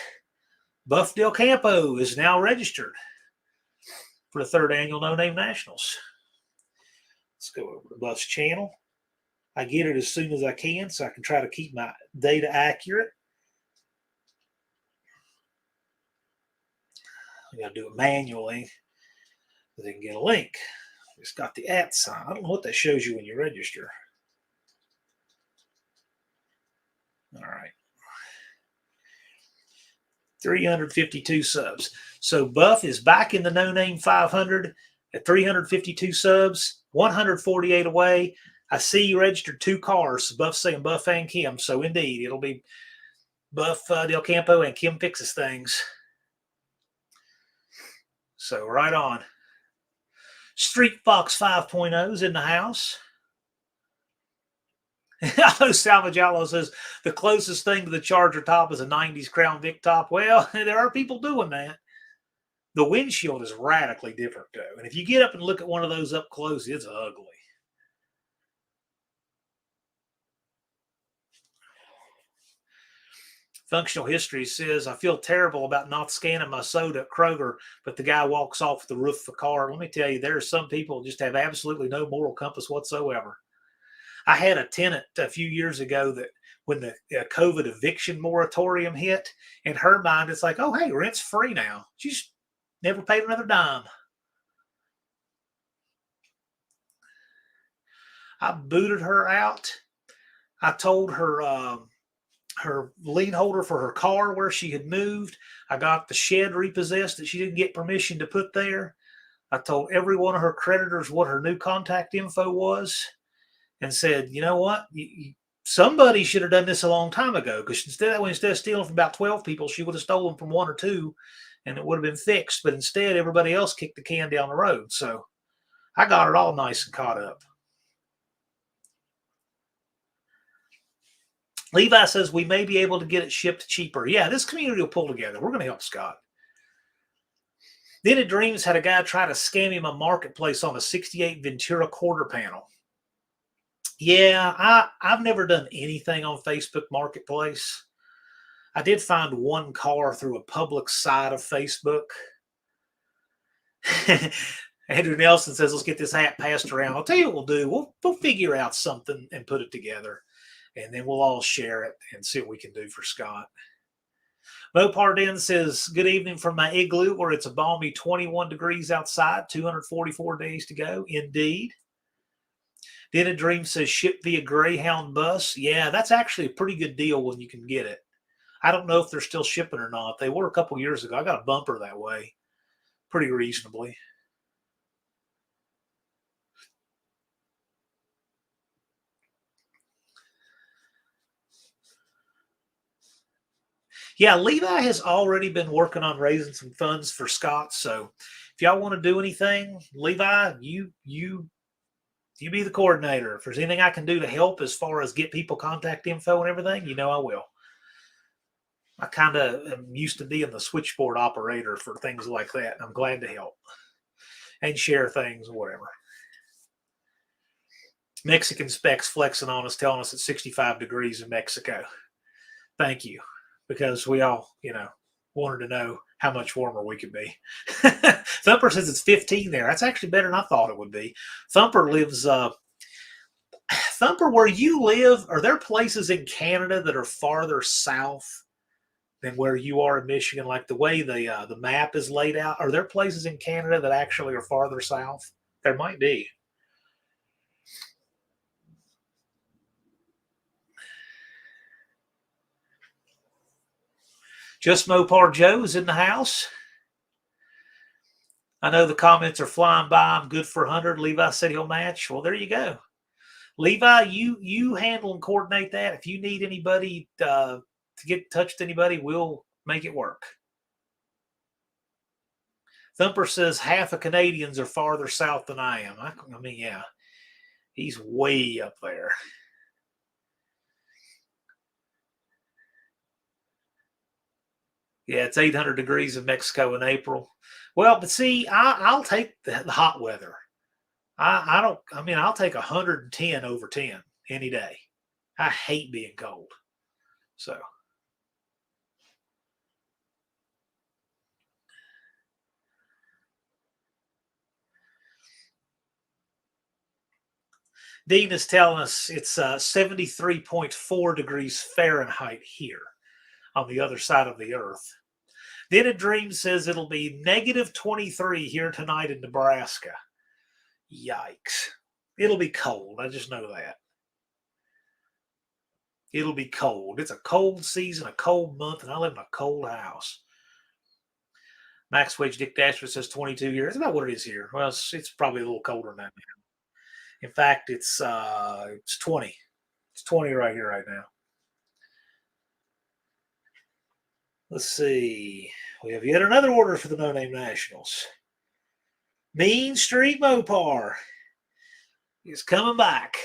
Buff Del Campo is now registered for the 3rd annual No Name Nationals. Let's go over to Buff's channel. I get it as soon as I can so I can try to keep my data accurate. I got to do it manually so they can get a link. It's got the @ sign. I don't know what that shows you when you register. All right. 352 subs. So Buff is back in the No Name 500 at 352 subs, 148 away. I see you registered 2 cars. Buff's saying Buff and Kim. So indeed, it'll be Buff Del Campo and Kim Fixes Things. So right on. Street Fox 5.0 is in the house. I know Salvage Outlaw says the closest thing to the Charger top is a 90s Crown Vic top. Well, there are people doing that. The windshield is radically different, though. And if you get up and look at one of those up close, it's ugly. Functional History says, I feel terrible about not scanning my soda at Kroger, but the guy walks off the roof of the car. Let me tell you, there are some people who just have absolutely no moral compass whatsoever. I had a tenant a few years ago that when the COVID eviction moratorium hit, in her mind, it's like, oh, hey, rent's free now. She's never paid another dime. I booted her out. I told her her lien holder for her car where she had moved. I got the shed repossessed that she didn't get permission to put there. I told every one of her creditors what her new contact info was and said, you know what? Somebody should have done this a long time ago, because instead of stealing from about 12 people, she would have stolen from 1 or 2 and it would have been fixed. But instead, everybody else kicked the can down the road. So I got it all nice and caught up. Levi says we may be able to get it shipped cheaper. Yeah, this community will pull together. We're going to help Scott. Then at Dreams had a guy try to scam him a marketplace on a 68 Ventura quarter panel. Yeah, I've never done anything on Facebook Marketplace. I did find one car through a public site of Facebook. Andrew Nelson says, let's get this hat passed around. I'll tell you what we'll do. We'll figure out something and put it together. And then we'll all share it and see what we can do for Scott. Mopar Den says, good evening from my igloo where it's a balmy 21 degrees outside, 244 days to go. Indeed. Den of Dream says, ship via Greyhound bus. Yeah, that's actually a pretty good deal when you can get it. I don't know if they're still shipping or not. They were a couple years ago. I got a bumper that way pretty reasonably. Yeah, Levi has already been working on raising some funds for Scott. So if y'all want to do anything, Levi, you be the coordinator. If there's anything I can do to help as far as get people contact info and everything, you know I will. I kind of am used to being the switchboard operator for things like that. I'm glad to help and share things or whatever. Mexican Specs flexing on us, telling us it's 65 degrees in Mexico. Thank you. Because we all, wanted to know how much warmer we could be. Thumper says it's 15 there. That's actually better than I thought it would be. Thumper lives, Thumper, where you live, are there places in Canada that are farther south than where you are in Michigan? Like the way the map is laid out, are there places in Canada that actually are farther south? There might be. Just Mopar Joe is in the house. I know the comments are flying by. I'm good for 100. Levi said he'll match. Well, there you go. Levi, you handle and coordinate that. If you need anybody to get in touch with anybody, we'll make it work. Thumper says half of Canadians are farther south than I am. I mean, yeah, he's way up there. Yeah, it's 800 degrees in Mexico in April. Well, but see, I'll take the hot weather. I don't. I mean, I'll take 110 over 10 any day. I hate being cold. So Dean is telling us it's 73.4 degrees Fahrenheit here on the other side of the earth. Then a Dream says it'll be negative 23 here tonight in Nebraska. Yikes. It'll be cold. I just know that. It'll be cold. It's a cold season, a cold month, and I live in a cold house. Max Wage Dick Dasher says 22 years. That's about what it is here. Well, it's probably a little colder than that now. In fact, it's 20. It's 20 right here, right now. Let's see. We have yet another order for the No Name Nationals. Mean Street Mopar is coming back.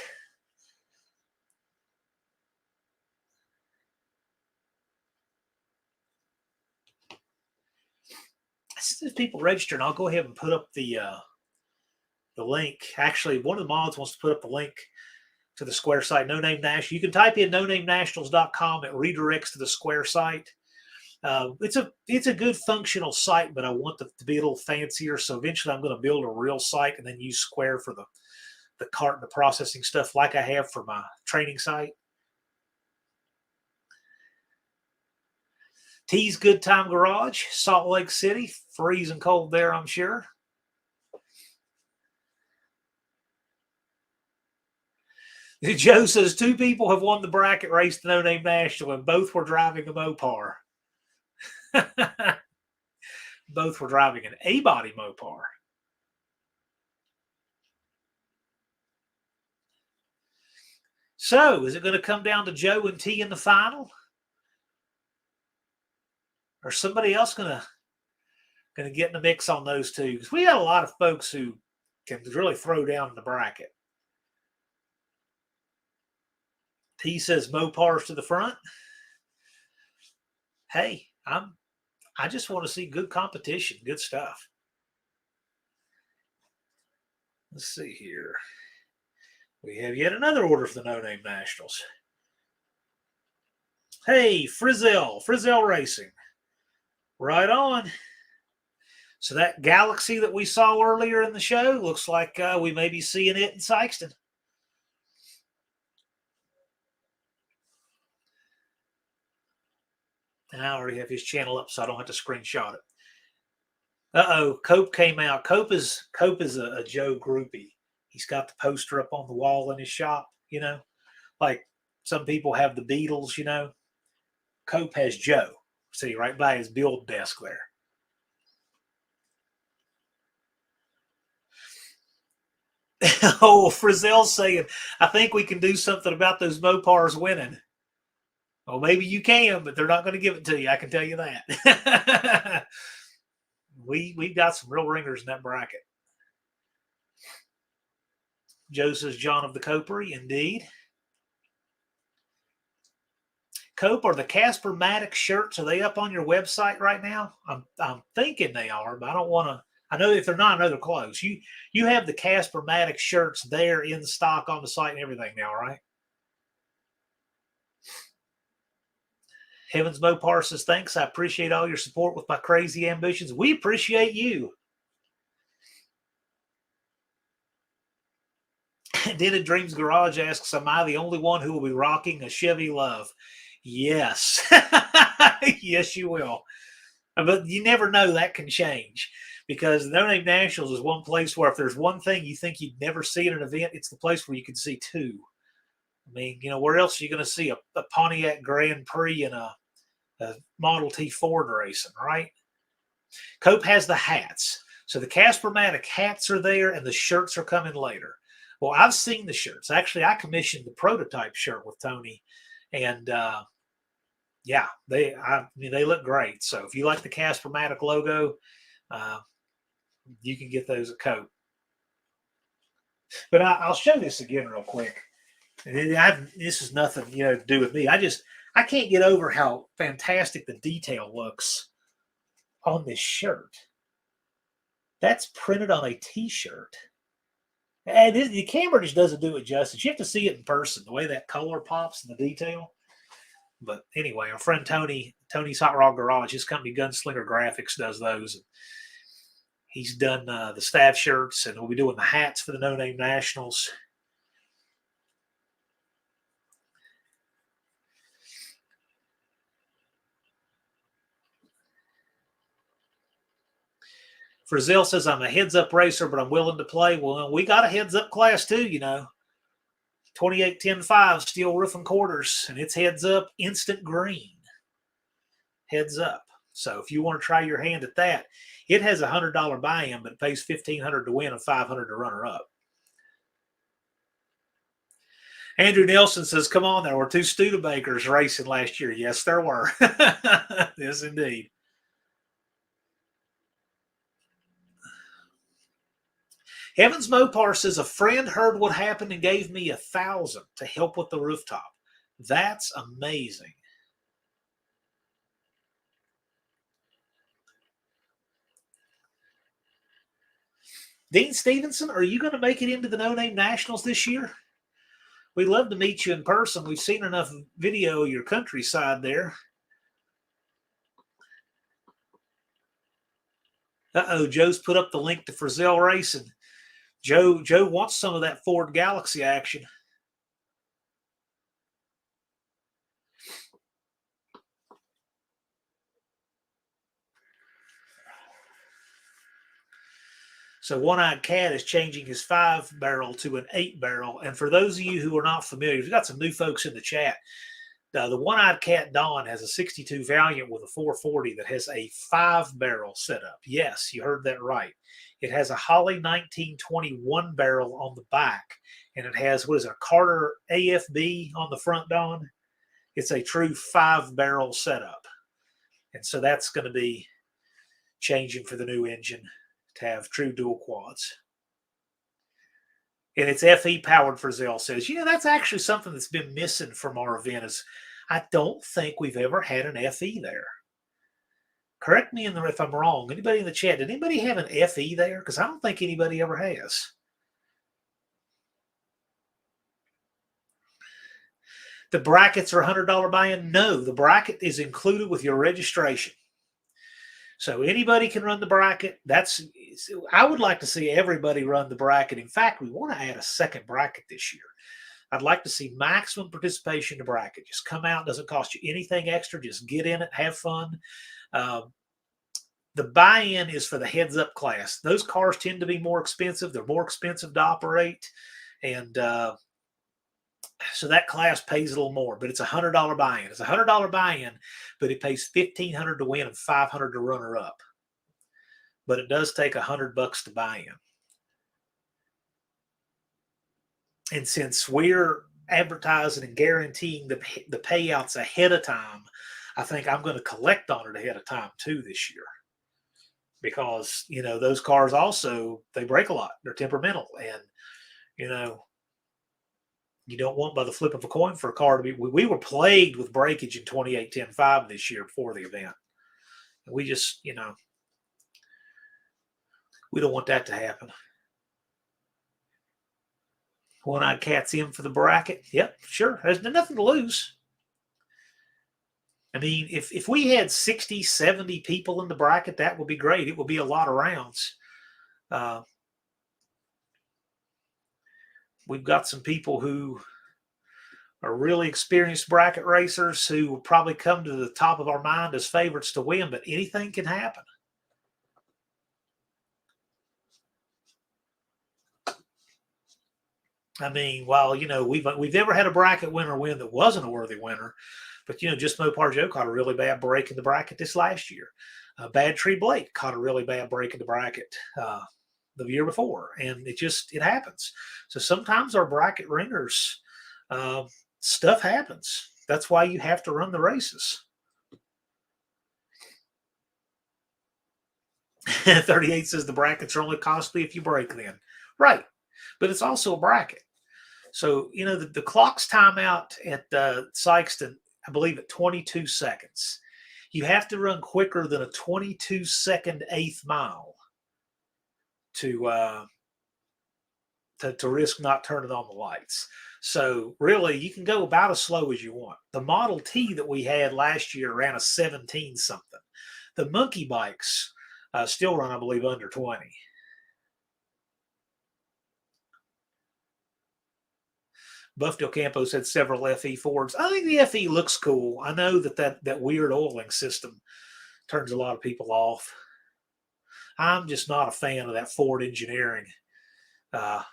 Since people registering, I'll go ahead and put up the link. Actually, one of the mods wants to put up the link to the Square site, No Name National. You can type in nonamenationals.com. It redirects to the Square site. It's a good functional site, but I want it to be a little fancier. So eventually, I'm going to build a real site and then use Square for the cart and the processing stuff, like I have for my training site. T's Good Time Garage, Salt Lake City, freezing cold there, I'm sure. Joe says 2 people have won the bracket race to No Name National, and both were driving a Mopar. Both were driving an A-body Mopar. So, is it going to come down to Joe and T in the final? Or somebody else going to get in the mix on those two? Because we got a lot of folks who can really throw down in the bracket. T says Mopars to the front. Hey, I just want to see good competition, good stuff. Let's see here. We have yet another order for the No Name Nationals. Hey, Frizzell Racing. Right on. So that Galaxy that we saw earlier in the show looks like we may be seeing it in Sykeston. And I already have his channel up, so I don't have to screenshot it. Cope came out. Cope is a Joe groupie. He's got the poster up on the wall in his shop, you know, like some people have the Beatles, you know. Cope has Joe. See, right by his build desk there. Oh, Frizzell's saying, I think we can do something about those Mopars winning. Well, maybe you can, but they're not going to give it to you. I can tell you that. We've got some real ringers in that bracket. Joe says John of the Copery, indeed. Cope, are the Casper Maddox shirts, are they up on your website right now? I'm thinking they are, but I don't want to. I know if they're not, I know they're close. You have the Casper Maddox shirts there in stock on the site and everything now, right? Heavens Mopar says, thanks. I appreciate all your support with my crazy ambitions. We appreciate you. Dented Dreams Garage asks, am I the only one who will be rocking a Chevy Love? Yes. Yes, you will. But you never know, that can change, because No Name Nationals is one place where if there's one thing you think you'd never see at an event, it's the place where you can see two. I mean, you know, where else are you going to see a Pontiac Grand Prix and a Model T Ford racing, right? Cope has the hats. So the Casper Maddox hats are there and the shirts are coming later. Well, I've seen the shirts. Actually, I commissioned the prototype shirt with Tony, and yeah, I mean, they look great. So if you like the Caspermatic logo, uh, you can get those at Coat. But I'll show this again real quick. And this is nothing, to do with me. I can't get over how fantastic the detail looks on this shirt. That's printed on a T-shirt. And the camera just doesn't do it justice. You have to see it in person, the way that color pops in the detail. But anyway, our friend Tony's Hot Rod Garage, his company Gunslinger Graphics does those. He's done the staff shirts, and we'll be doing the hats for the No Name Nationals. Frizzell says, I'm a heads-up racer, but I'm willing to play. Well, we got a heads-up class too, 28-10-5 steel roof and quarters, and it's heads-up instant green. Heads up. So if you want to try your hand at that, it has a $100 buy-in, but it pays $1,500 to win and $500 to runner-up. Andrew Nelson says, come on, there were 2 Studebakers racing last year. Yes, there were. Yes, indeed. Evans Mopar says, a friend heard what happened and gave me $1,000 to help with the rooftop. That's amazing. Dean Stevenson, are you going to make it into the No Name Nationals this year? We'd love to meet you in person. We've seen enough video of your countryside there. Uh-oh, Joe's put up the link to Frizzell Racing. Joe wants some of that Ford Galaxy action. So One-Eyed Cat is changing his 5-barrel to an 8-barrel. And for those of you who are not familiar, we've got some new folks in the chat. The One-Eyed Cat Dawn has a 62 Valiant with a 440 that has a 5-barrel setup. Yes, you heard that right. It has a Holley 1921 barrel on the back, and it has, a Carter AFB on the front, Dawn? It's a true 5-barrel setup. And so that's going to be changing for the new engine to have true dual quads. And it's FE powered, Frizzell says. That's actually something that's been missing from our event is I don't think we've ever had an FE there. Correct me if I'm wrong. Anybody in the chat, did anybody have an FE there? Because I don't think anybody ever has. The brackets are $100 buy-in? No, the bracket is included with your registration. So anybody can run the bracket. I would like to see everybody run the bracket. In fact, we want to add a second bracket this year. I'd like to see maximum participation in the bracket. Just come out. Doesn't cost you anything extra. Just get in it. Have fun. The buy-in is for the heads-up class. Those cars tend to be more expensive. They're more expensive to operate. And so that class pays a little more, but it's a $100 buy-in. It's a $100 buy-in, but it pays $1,500 to win and $500 to runner up. But it does take $100 to buy in. And since we're advertising and guaranteeing the payouts ahead of time, I think I'm going to collect on it ahead of time too this year. Because, those cars also, they break a lot. They're temperamental. And, you don't want by the flip of a coin for a car to be. We were plagued with breakage in 28-10-5 this year before the event. And we just, we don't want that to happen. One-Eyed Cat's in for the bracket. Yep, sure. There's nothing to lose. I mean, if we had 60, 70 people in the bracket, that would be great. It would be a lot of rounds. We've got some people who are really experienced bracket racers who will probably come to the top of our mind as favorites to win, but anything can happen. I mean, while, we've never had a bracket winner win that wasn't a worthy winner, but, just Mopar Joe caught a really bad break in the bracket this last year. Bad Tree Blake caught a really bad break in the bracket the year before, and it happens. So sometimes our bracket ringers, stuff happens. That's why you have to run the races. 38 says the brackets are only costly if you break them. Right. But it's also a bracket. So, the clocks time out at Sykeston, I believe, at 22 seconds. You have to run quicker than a 22-second eighth mile to risk not turning on the lights. So really, you can go about as slow as you want. The Model T that we had last year ran a 17 something. The monkey bikes still run, I believe, under 20. Buff Del Campo said several FE Fords. I think the FE looks cool. I know that weird oiling system turns a lot of people off. I'm just not a fan of that Ford engineering. I'm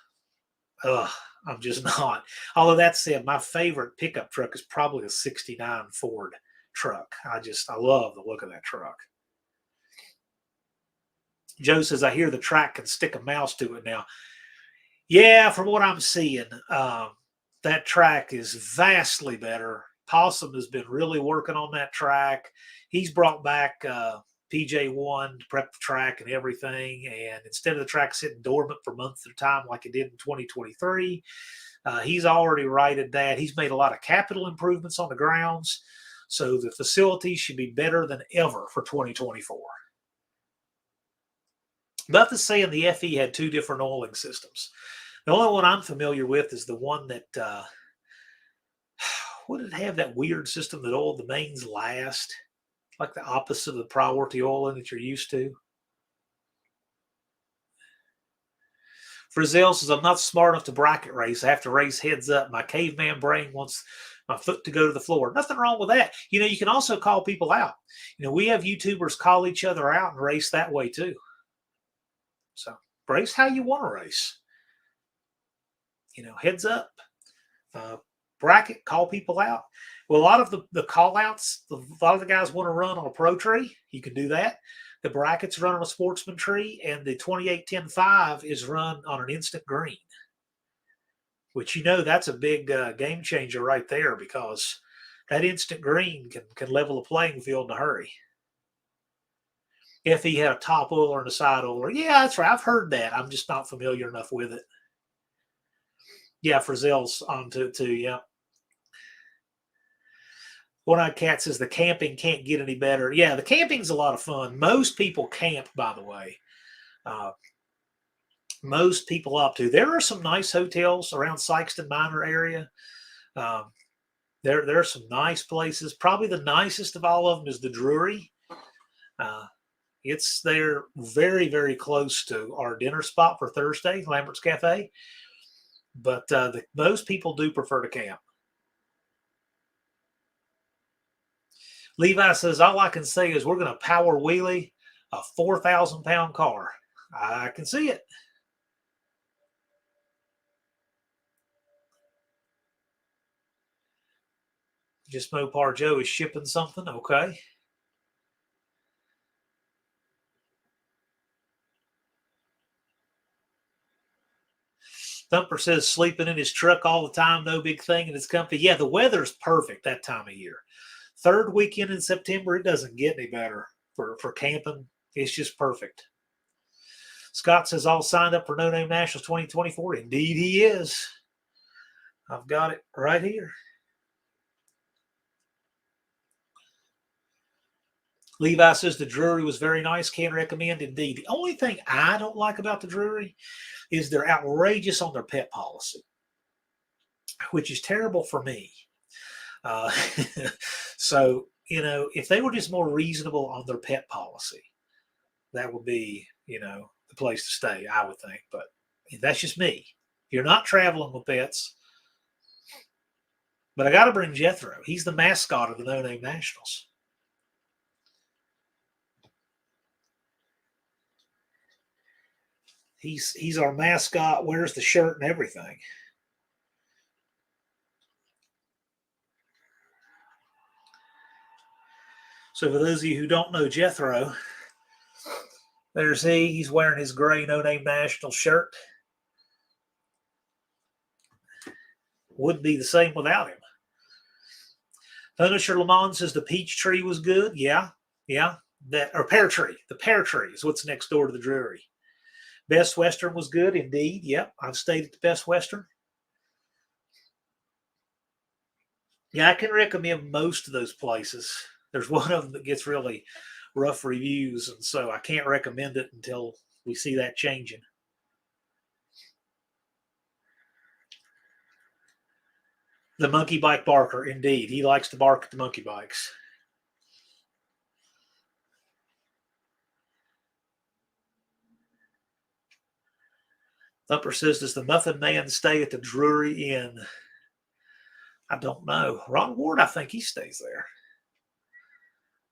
just not. Although that said, my favorite pickup truck is probably a 69 Ford truck. I love the look of that truck. Joe says, I hear the track can stick a mouse to it now. Yeah, from what I'm seeing, that track is vastly better. Possum has been really working on that track. He's brought back PJ1 to prep the track and everything. And instead of the track sitting dormant for months at a time like it did in 2023, he's already righted that. He's made a lot of capital improvements on the grounds. So the facilities should be better than ever for 2024. Buff is saying the FE had two different oiling systems. The only one I'm familiar with is the one that, what did it have, that weird system that oiled the mains last? Like the opposite of the priority oiling that you're used to. Frizzell says, I'm not smart enough to bracket race. I have to race heads up. My caveman brain wants my foot to go to the floor. Nothing wrong with that. You can also call people out. We have YouTubers call each other out and race that way too. So race how you want to race. Heads up, bracket, call people out. Well, a lot of the call outs, a lot of the guys want to run on a pro tree. You can do that. The brackets run on a sportsman tree, and the 28-10-5 is run on an instant green, which that's a big game changer right there, because that instant green can level a playing field in a hurry. If he had a top oiler and a side oiler. Yeah, that's right. I've heard that. I'm just not familiar enough with it. Yeah, Frizzell's on to it too, yeah. One-Eyed Cat says the camping can't get any better. Yeah, the camping's a lot of fun. Most people camp, by the way. Most people opt to. There are some nice hotels around Sykeston Minor area. There are some nice places. Probably the nicest of all of them is the Drury. It's there very, very close to our dinner spot for Thursday, Lambert's Cafe. But most people do prefer to camp. Levi says, all I can say is we're going to power wheelie a 4,000-pound car. I can see it. Just Mopar Joe is shipping something. Okay. Thumper says sleeping in his truck all the time, no big thing, and it's comfy. Yeah, the weather's perfect that time of year. Third weekend in September, it doesn't get any better for camping. It's just perfect. Scott says, all signed up for No Name Nationals 2024. Indeed he is. I've got it right here. Levi says the Drury was very nice. Can recommend. Indeed. The only thing I don't like about the Drury is they're outrageous on their pet policy, which is terrible for me. So, if they were just more reasonable on their pet policy, that would be, the place to stay, I would think. But that's just me. If you're not traveling with pets. But I got to bring Jethro. He's the mascot of the No Name Nationals. He's our mascot, wears the shirt and everything. So for those of you who don't know Jethro, There's he. He's wearing his gray No Name National shirt. Wouldn't be the same without him. Punisher Lamont says the peach tree was good. Yeah. That or pear tree. The pear tree is what's next door to the Drury. Best Western was good indeed. Yep, I've stayed at the Best Western. Yeah, I can recommend most of those places. There's one of them that gets really rough reviews, and so I can't recommend it until we see that changing. The monkey bike barker, indeed. He likes to bark at the monkey bikes. Thumper says, does the Muffin Man stay at the Drury Inn? I don't know. Ron Ward, I think he stays there.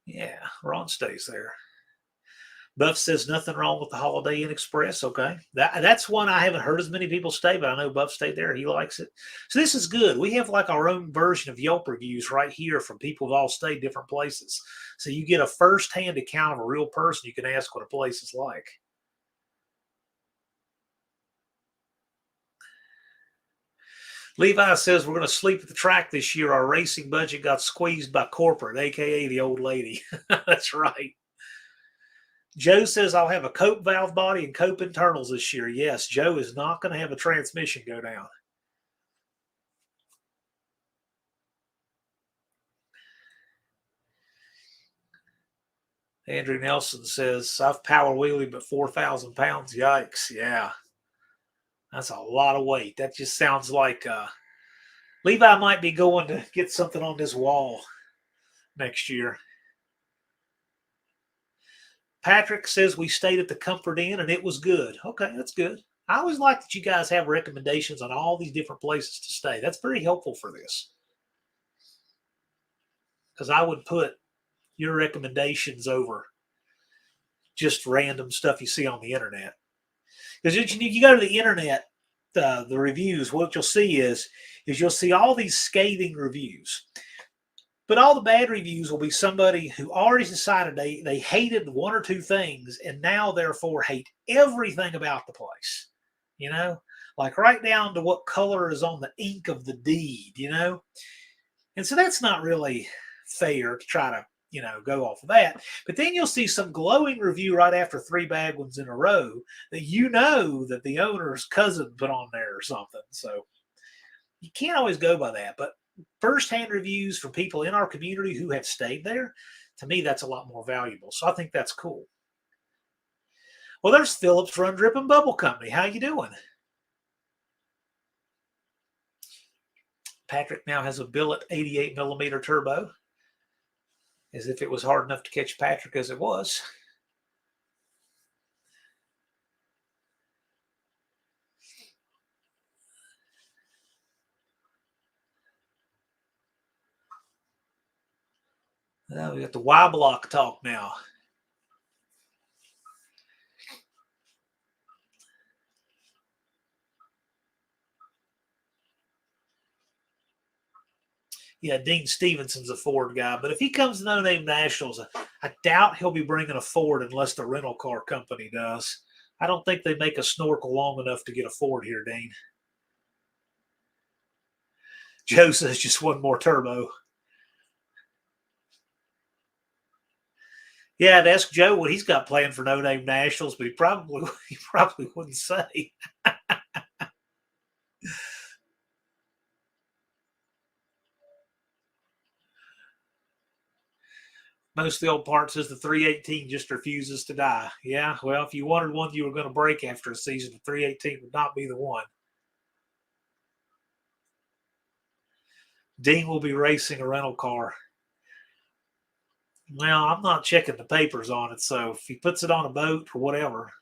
Yeah, Ron stays there. Buff says nothing wrong with the Holiday Inn Express. Okay. That's one I haven't heard as many people stay, but I know Buff stayed there. He likes it. So this is good. We have like our own version of Yelp reviews right here from people who've all stayed different places. So you get a first-hand account of a real person. You can ask what a place is like. Levi says we're going to sleep at the track this year. Our racing budget got squeezed by corporate, a.k.a. the old lady. That's right. Joe says I'll have a cope valve body and cope internals this year. Yes, Joe is not going to have a transmission go down. Andrew Nelson says I've power wheelie but 4,000 pounds. Yikes. Yeah. That's a lot of weight. That just sounds like Levi might be going to get something on this wall next year. Patrick says we stayed at the Comfort Inn and it was good. Okay, that's good. I always like that you guys have recommendations on all these different places to stay. That's very helpful for this. Because I would put your recommendations over just random stuff you see on the internet. Because you go to the internet, the reviews, what you'll see is you'll see all these scathing reviews. But all the bad reviews will be somebody who already decided they hated one or two things and now therefore hate everything about the place. You know, like right down to what color is on the ink of the deed, you know? And so that's not really fair to try to, go off of that. But then you'll see some glowing review right after three bad ones in a row that that the owner's cousin put on there or something. So you can't always go by that. But firsthand reviews from people in our community who have stayed there, to me, that's a lot more valuable. So I think that's cool. Well, there's Phillips Run Drip and Bubble Company. How you doing? Patrick now has a billet 88 millimeter turbo, as if it was hard enough to catch Patrick as it was. Now we got the Y block talk now. Yeah, Dean Stevenson's a Ford guy, but if he comes to No Name Nationals, I doubt he'll be bringing a Ford unless the rental car company does. I don't think they make a snorkel long enough to get a Ford here, Dean. Joe says just one more turbo. Yeah, I'd ask Joe what he's got planned for No Name Nationals, but he probably wouldn't say. Most of the old part says the 318 just refuses to die. Yeah, well, if you wanted one you were going to break after a season, the 318 would not be the one. Dean will be racing a rental car. Well, I'm not checking the papers on it, so if he puts it on a boat or whatever.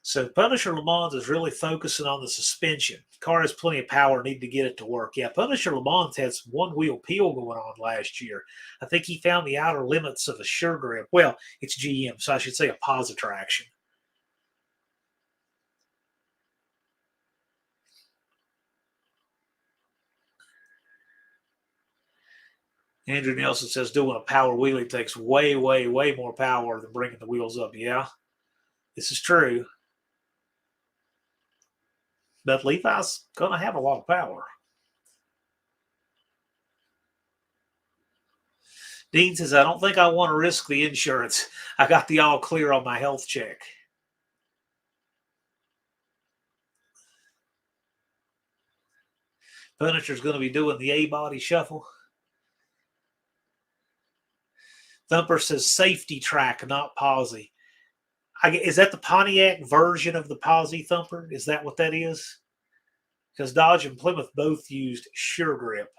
So Punisher Le Mans is really focusing on the suspension. Car has plenty of power, need to get it to work. Yeah, Punisher Le Mans had some one-wheel peel going on last year. I think he found the outer limits of a sure grip. Well, it's GM, so I should say a Positraction. Andrew Nelson says doing a power wheelie takes way, way, way more power than bringing the wheels up. Yeah, this is true. But Levi's going to have a lot of power. Dean says, I don't think I want to risk the insurance. I got the all clear on my health check. Punisher's going to be doing the A-body shuffle. Thumper says safety track, not posi. Is that the Pontiac version of the posi, Thumper? Is that what that is? Because Dodge and Plymouth both used sure grip.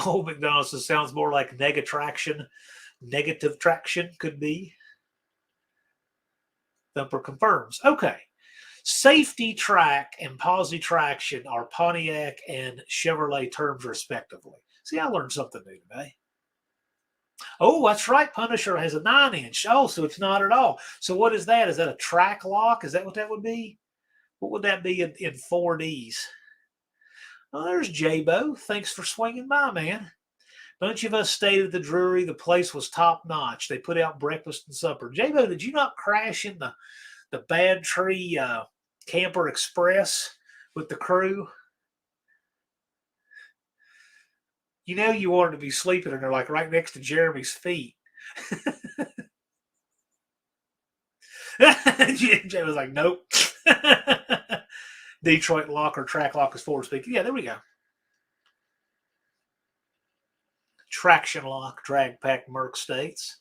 Old McDonald says sounds more like negative traction could be. Thumper confirms. Okay. Safety track and posi traction are Pontiac and Chevrolet terms respectively. See, I learned something new today. Oh, that's right. Punisher has a 9-inch. Oh, so it's not at all. So what is that? Is that a track lock? Is that what that would be? What would that be in 4Ds? Oh, there's J-Bo. Thanks for swinging by, man. Bunch of us stayed at the Drury. The place was top notch. They put out breakfast and supper. J-Bo, did you not crash in the Bad Tree Camper Express with the crew? You know you wanted to be sleeping in there, like right next to Jeremy's feet. Jay was like, nope. Detroit lock or track lock is forward speaking. Yeah, there we go. Traction lock, drag pack, Merck states.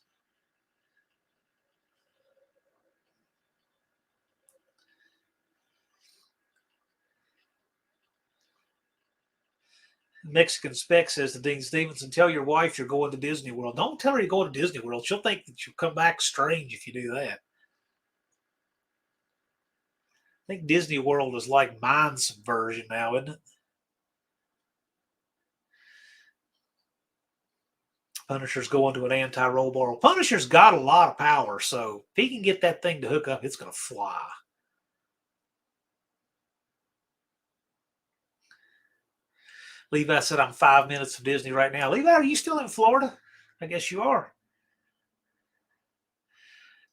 Mexican Spec says to Dean Stevenson, tell your wife you're going to Disney World. Don't tell her you're going to Disney World. She'll think that you'll come back strange if you do that. I think Disney World is like mind subversion now, isn't it? Punisher's going to an anti-roll bar. Punisher's got a lot of power, so if he can get that thing to hook up, it's going to fly. Levi said, I'm 5 minutes from Disney right now. Levi, are you still in Florida? I guess you are.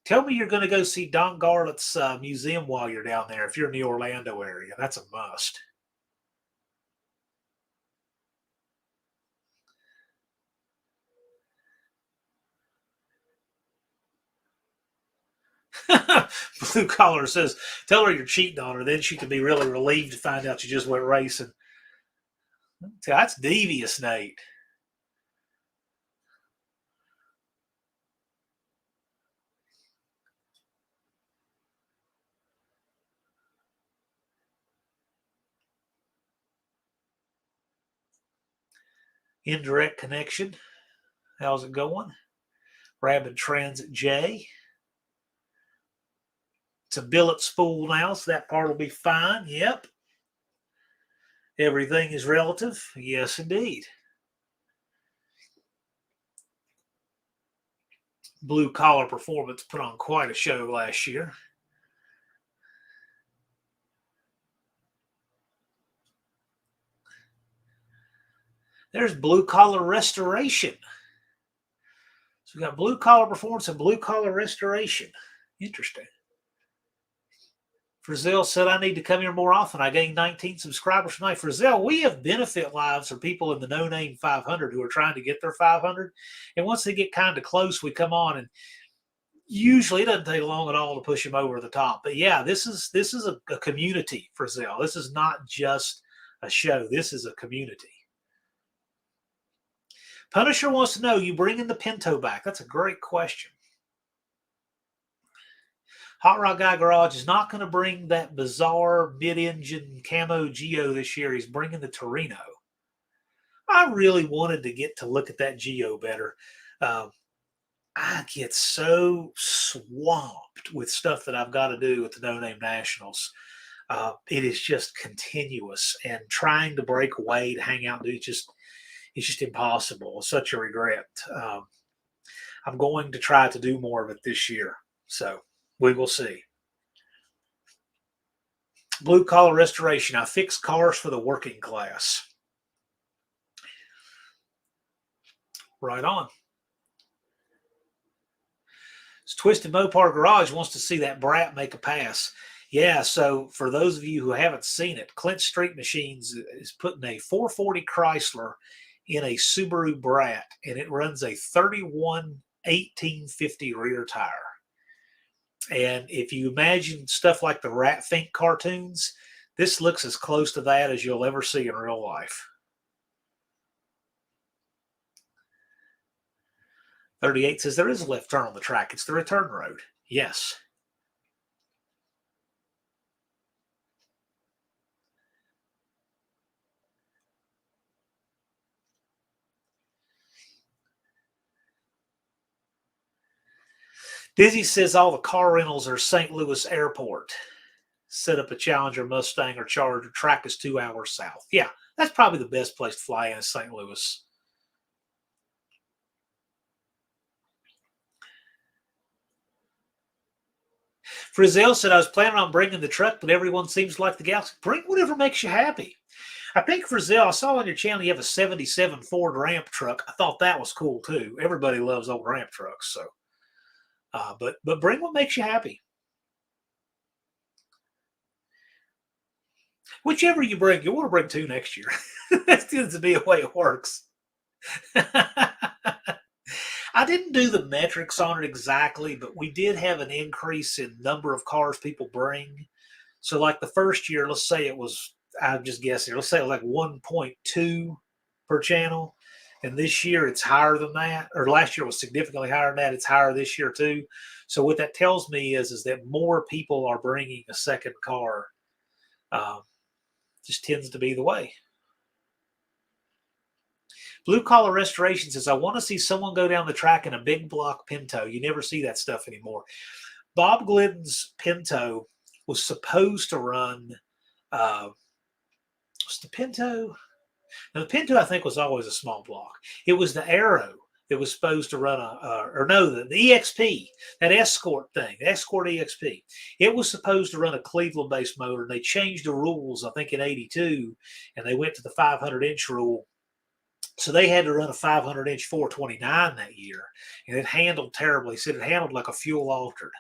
Tell me you're going to go see Don Garlett's museum while you're down there if you're in the Orlando area. That's a must. Blue Collar says, tell her you're cheating on her. Then she could be really relieved to find out you just went racing. That's devious, Nate. Indirect connection. How's it going? Rapid Transit J. It's a billet spool now, so that part will be fine. Yep. Everything is relative. Yes, indeed. Blue Collar Performance put on quite a show last year. There's Blue Collar Restoration. So we got Blue Collar Performance and Blue Collar Restoration. Interesting. Frizzell said, I need to come here more often. I gained 19 subscribers tonight. Frizzell, we have benefit lives for people in the No Name 500 who are trying to get their 500. And once they get kind of close, we come on, and usually it doesn't take long at all to push them over the top. But yeah, this is a community, Frizzell. This is not just a show. This is a community. Punisher wants to know, you bringing the Pinto back? That's a great question. Hot Rod Guy Garage is not going to bring that bizarre mid-engine camo Geo this year. He's bringing the Torino. I really wanted to get to look at that Geo better. I get so swamped with stuff that I've got to do with the No Name Nationals. It is just continuous, and trying to break away to hang out and do it's just impossible. It's such a regret. I'm going to try to do more of it this year, so we will see. Blue collar restoration. I fix cars for the working class. Right on. Twisted Mopar Garage wants to see that brat make a pass. Yeah, so for those of you who haven't seen it, Clint Street Machines is putting a 440 Chrysler in a Subaru Brat, and it runs a 31 1850 rear tire. And if you imagine stuff like the Rat Fink cartoons, this looks as close to that as you'll ever see in real life. 38 says there is a left turn on the track. It's the return road. Yes. Dizzy says all the car rentals are St. Louis Airport. Set up a Challenger, Mustang, or Charger. Track is 2 hours south. Yeah, that's probably the best place to fly in St. Louis. Frizzell said, I was planning on bringing the truck, but everyone seems to like the Galaxy. Bring whatever makes you happy. I think, Frizzell, I saw on your channel you have a 77 Ford ramp truck. I thought that was cool, too. Everybody loves old ramp trucks. So, but bring what makes you happy. Whichever you bring, you want to bring two next year. That tends to be a way it works. I didn't do the metrics on it exactly, but we did have an increase in number of cars people bring. So like the first year, let's say it was, I'm just guessing, let's say it was like 1.2 per channel. And this year it's higher than that, or last year was significantly higher than that. It's higher this year too. So what that tells me is that more people are bringing a second car. Just tends to be the way. Blue Collar Restoration says, I want to see someone go down the track in a big block Pinto. You never see that stuff anymore. Bob Glidden's Pinto was supposed to run, was the Pinto? Now, the Pinto, I think, was always a small block. It was the AHRA that was supposed to run the EXP, that Escort thing, the Escort EXP. It was supposed to run a Cleveland-based motor, and they changed the rules, I think, in 82, and they went to the 500-inch rule. So they had to run a 500-inch 429 that year, and it handled terribly. He said it handled like a fuel altered.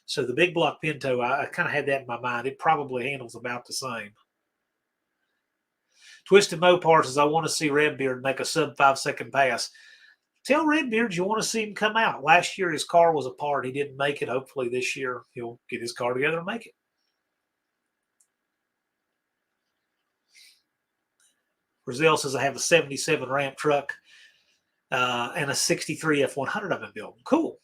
So the big block Pinto, I kind of had that in my mind. It probably handles about the same. Twisted Mopar says, I want to see Redbeard make a sub 5-second pass. Tell Redbeard you want to see him come out. Last year his car was apart. He didn't make it. Hopefully this year he'll get his car together and make it. Brazil says, I have a 77 ramp truck and a 63 F100 I've been building. Cool.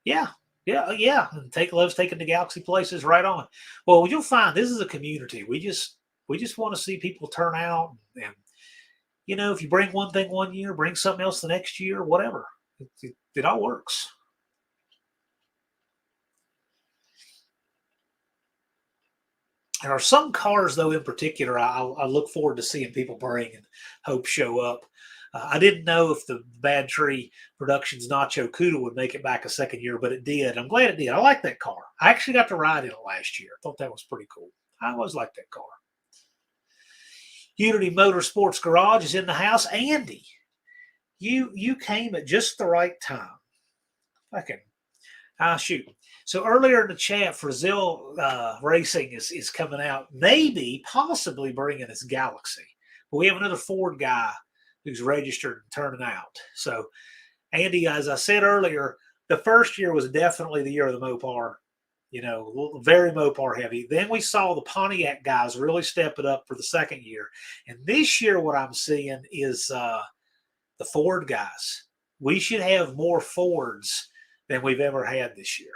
Yeah. And loves taking the Galaxy places. Right on. Well, you'll find this is a community. We just want to see people turn out, and if you bring one thing one year, bring something else the next year, whatever. It all works. There are some cars, though, in particular, I look forward to seeing people bring and hope show up. I didn't know if the Bad Tree Productions Nacho Cuda would make it back a second year, but it did. I'm glad it did. I like that car. I actually got to ride in it last year. I thought that was pretty cool. I always liked that car. Unity Motorsports Garage is in the house. Andy, you came at just the right time. Shoot. So earlier in the chat, Brazil Racing is coming out, possibly bringing his Galaxy. But we have another Ford guy who's registered and turning out. So, Andy, as I said earlier, the first year was definitely the year of the Mopar. Very Mopar heavy. Then we saw the Pontiac guys really step it up for the second year. And this year, what I'm seeing is the Ford guys. We should have more Fords than we've ever had this year.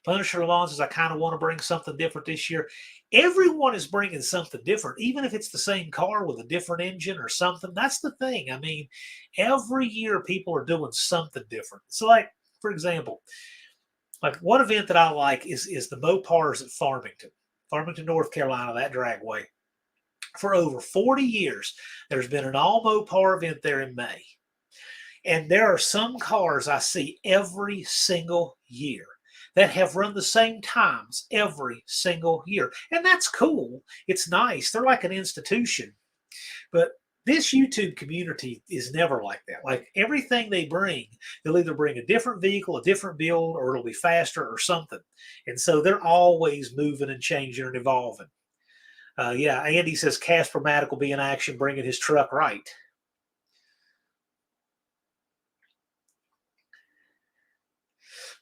Punisher Lamont says, I kind of want to bring something different this year. Everyone is bringing something different, even if it's the same car with a different engine or something. That's the thing. I mean, every year people are doing something different. So, like, for example, like one event that I like is the Mopars at Farmington, North Carolina, that dragway. For over 40 years, there's been an all Mopar event there in May. And there are some cars I see every single year that have run the same times every single year. And that's cool. It's nice. They're like an institution. But this YouTube community is never like that. Like everything they bring, they'll either bring a different vehicle, a different build, or it'll be faster or something. And so they're always moving and changing and evolving. Yeah, Andy says Casper Matic will be in action bringing his truck right.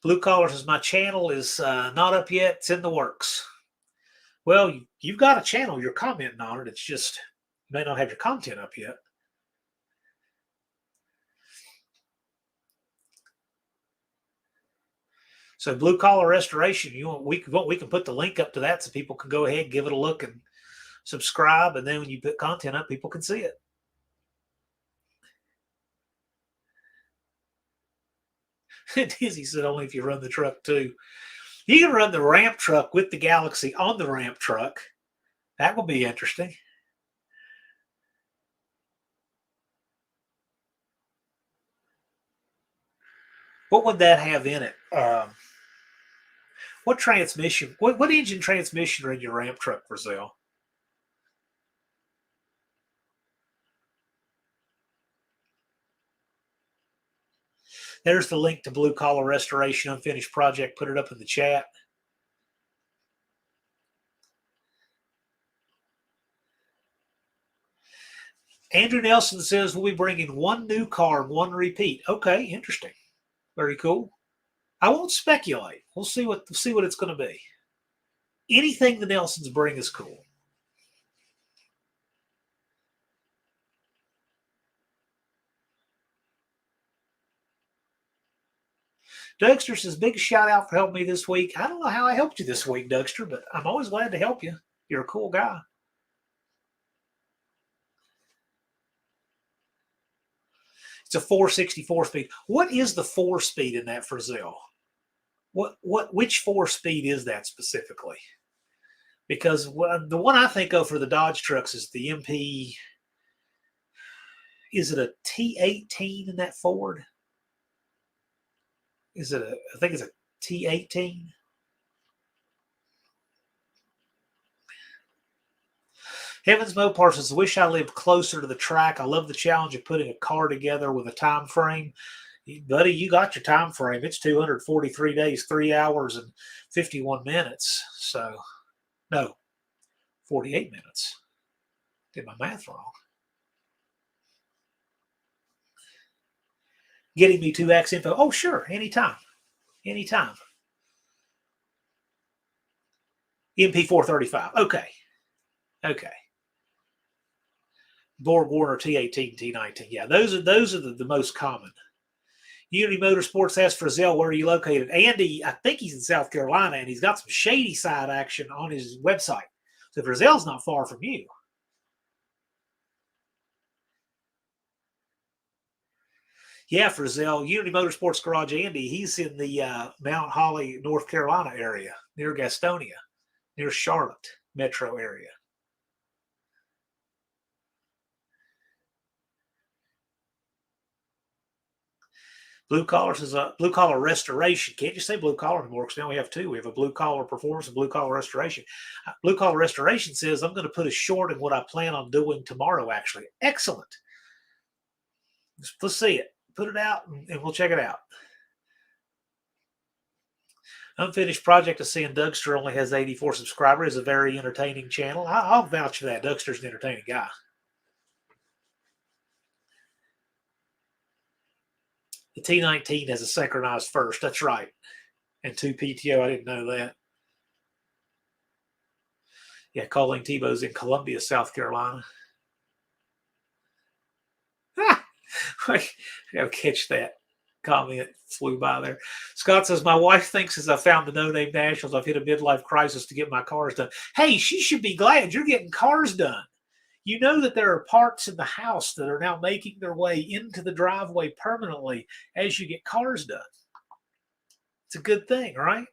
Blue Collar says, my channel is not up yet. It's in the works. Well, you've got a channel. You're commenting on it. It's just you may not have your content up yet. So Blue Collar Restoration, we can put the link up to that so people can go ahead, give it a look, and subscribe. And then when you put content up, people can see it. Dizzy said only if you run the truck too. You can run the ramp truck with the Galaxy on the ramp truck. That will be interesting. What would that have in it? What transmission? What engine transmission are in your ramp truck, Brazil? There's the link to Blue Collar Restoration Unfinished Project. Put it up in the chat. Andrew Nelson says we'll be bringing one new car and one repeat. Okay, interesting. Very cool. I won't speculate. We'll see what it's going to be. Anything the Nelsons bring is cool. Dougster says, big shout out for helping me this week. I don't know how I helped you this week, Dougster, but I'm always glad to help you. You're a cool guy. It's a 464 speed. What is the 4-speed in that Frizzell? Which 4-speed is that specifically? Because the one I think of for the Dodge trucks is the MP. Is it a T18 in that Ford? I think it's a T18. Heavens Mopar says, wish I lived closer to the track. I love the challenge of putting a car together with a time frame. Buddy, you got your time frame. It's 243 days, 3 hours, and 51 minutes. So, no, 48 minutes. Did my math wrong. Getting me 2X info. Oh, sure. Anytime. Anytime. MP435. Okay. Borg Warner T18, T19. Yeah, those are the most common. Unity Motorsports asks Frizzell, where are you located? Andy, I think he's in South Carolina, and he's got some shady side action on his website. So Frizzell's not far from you. Yeah, Frizzell, Unity Motorsports Garage Andy, he's in the Mount Holly, North Carolina area, near Gastonia, near Charlotte metro area. Blue Collar says Blue Collar Restoration. Can't just say Blue Collar anymore because now we have two. We have a Blue Collar Performance and Blue Collar Restoration. Blue Collar Restoration says, I'm going to put a short in what I plan on doing tomorrow, actually. Excellent. Let's see it. Put it out and we'll check it out. Unfinished Project of seeing Dougster only has 84 subscribers. Is a very entertaining channel. I'll vouch for that. Dougster's an entertaining guy. The T19 has a synchronized first. That's right. And 2 PTO. I didn't know that. Yeah, Colleen Tebow's in Columbia, South Carolina. I gotta catch that. comment flew by there. Scott says, my wife thinks as I found the No Name Nationals, I've hit a midlife crisis to get my cars done. Hey, she should be glad you're getting cars done. You know that there are parts in the house that are now making their way into the driveway permanently as you get cars done. It's a good thing, right?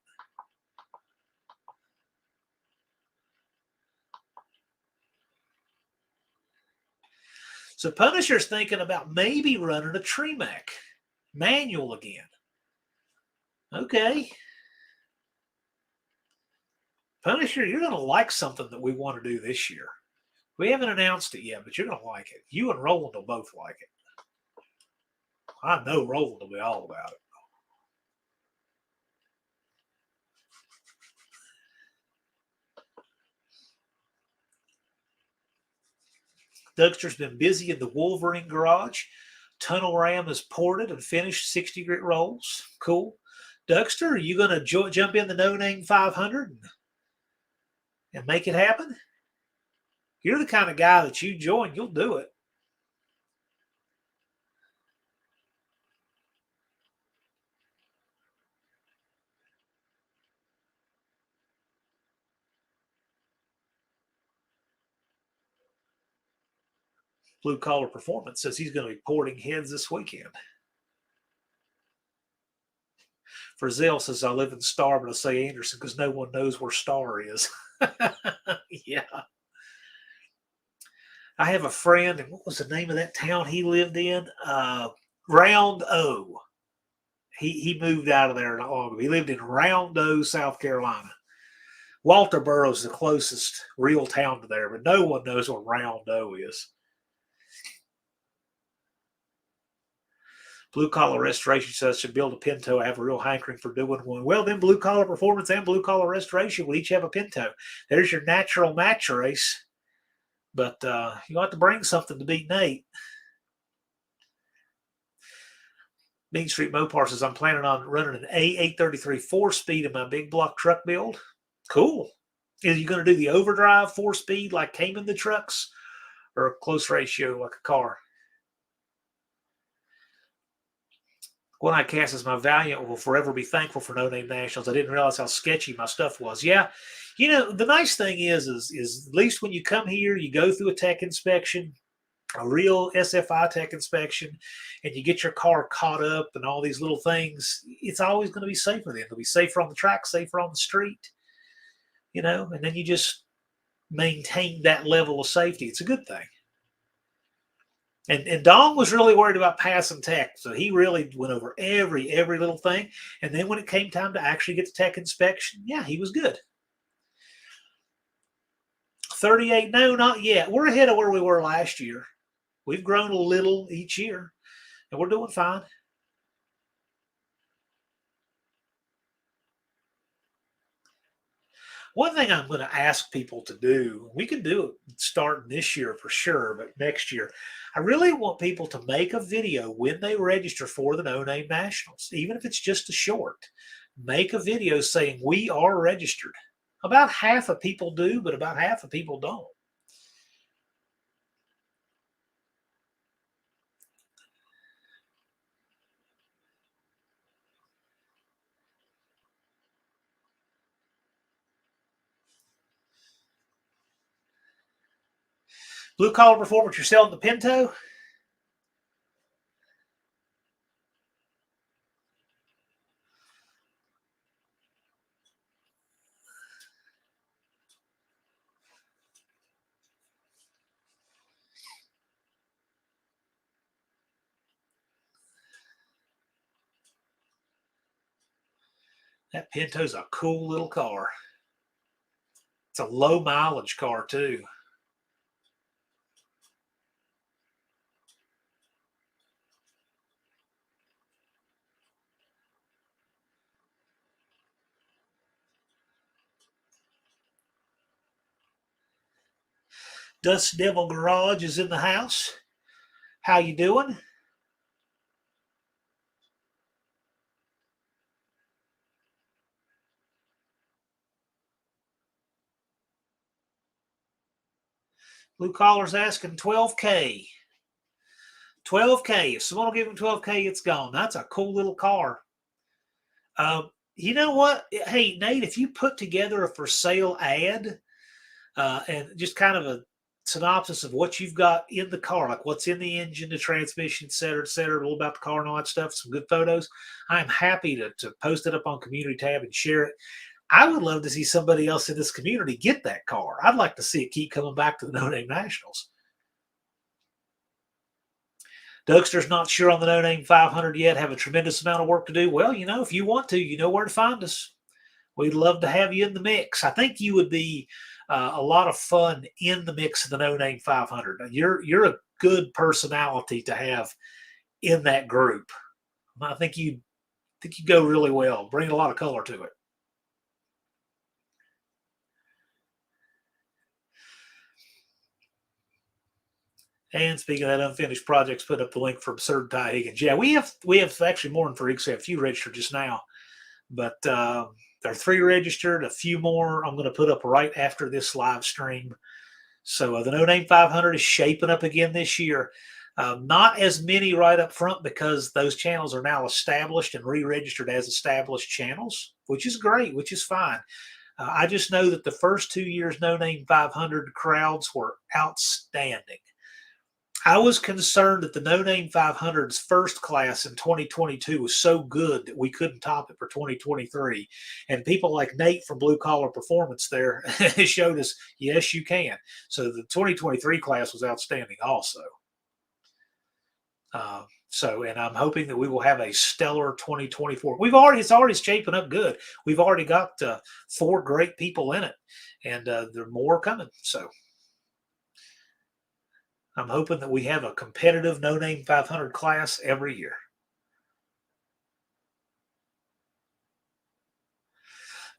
So Punisher's thinking about maybe running a Tremac manual again. Okay. Punisher, you're going to like something that we want to do this year. We haven't announced it yet, but you're going to like it. You and Roland will both like it. I know Roland will be all about it. Dougster's been busy in the Wolverine garage. Tunnel ram is ported and finished 60 grit rolls. Cool. Dougster, are you going to jump in the No Name 500 and make it happen? You're the kind of guy that you join, you'll do it. Blue Collar Performance says he's going to be porting heads this weekend. Frizzell says, I live in Star, but I say Anderson because no one knows where Star is. Yeah. I have a friend, and what was the name of that town he lived in? Round O. He moved out of there not long ago. He lived in Round O, South Carolina. Walterboro is the closest real town to there, but no one knows what Round O is. Blue Collar Restoration says to build a Pinto. I have a real hankering for doing one. Well, then Blue Collar Performance and Blue Collar Restoration will each have a Pinto. There's your natural match race. But you'll have to bring something to beat Nate. Main Street Mopar says, I'm planning on running an A833 4-speed in my big block truck build. Cool. Are you going to do the overdrive 4-speed like came in the trucks, or a close ratio like a car? One Eye Cass says, my Valiant will forever be thankful for No Name Nationals. I didn't realize how sketchy my stuff was. Yeah. You know, the nice thing is at least when you come here, you go through a tech inspection, a real SFI tech inspection, and you get your car caught up and all these little things. It's always going to be safer then. It'll be safer on the track, safer on the street, you know, and then you just maintain that level of safety. It's a good thing. And Dong was really worried about passing tech, so he really went over every little thing. And then when it came time to actually get the tech inspection, yeah, he was good. 38, no, not yet. We're ahead of where we were last year. We've grown a little each year, and we're doing fine. One thing I'm going to ask people to do, we can do it starting this year for sure, but next year, I really want people to make a video when they register for the No Name Nationals, even if it's just a short. Make a video saying we are registered. About half of people do, but about half of people don't. Blue Collar Performance, you're selling the Pinto? That Pinto's a cool little car. It's a low mileage car, too. Dust Devil Garage is in the house. How you doing? Blue Collar's asking $12K. 12K. If someone will give him 12K, it's gone. That's a cool little car. You know what? Hey, Nate, if you put together a for sale ad and just kind of a synopsis of what you've got in the car, like what's in the engine, the transmission, et cetera, a little about the car and all that stuff, some good photos, I'm happy to post it up on community tab and share it. I would love to see somebody else in this community get that car. I'd like to see it keep coming back to the No Name Nationals. Dougster's not sure on the No Name 500 yet. Have a tremendous amount of work to do. Well, if you want to, you know where to find us. We'd love to have you in the mix. I think you would be a lot of fun in the mix of the No Name 500. You're a good personality to have in that group. I think you go really well. Bring a lot of color to it. And speaking of that unfinished projects, put up the link for Absurd Ty Higgins. Yeah, we have actually more than 3 weeks. We have a few registered just now, but there are 3 registered. A few more I'm going to put up right after this live stream. So the No Name 500 is shaping up again this year. Not as many right up front because those channels are now established and re-registered as established channels, which is great, which is fine. I just know that the first 2 years No Name 500 crowds were outstanding. I was concerned that the No Name 500's first class in 2022 was so good that we couldn't top it for 2023. And people like Nate from Blue Collar Performance there showed us, yes, you can. So the 2023 class was outstanding also. And I'm hoping that we will have a stellar 2024. It's already shaping up good. We've already got 4 great people in it, and there are more coming. So I'm hoping that we have a competitive No Name 500 class every year.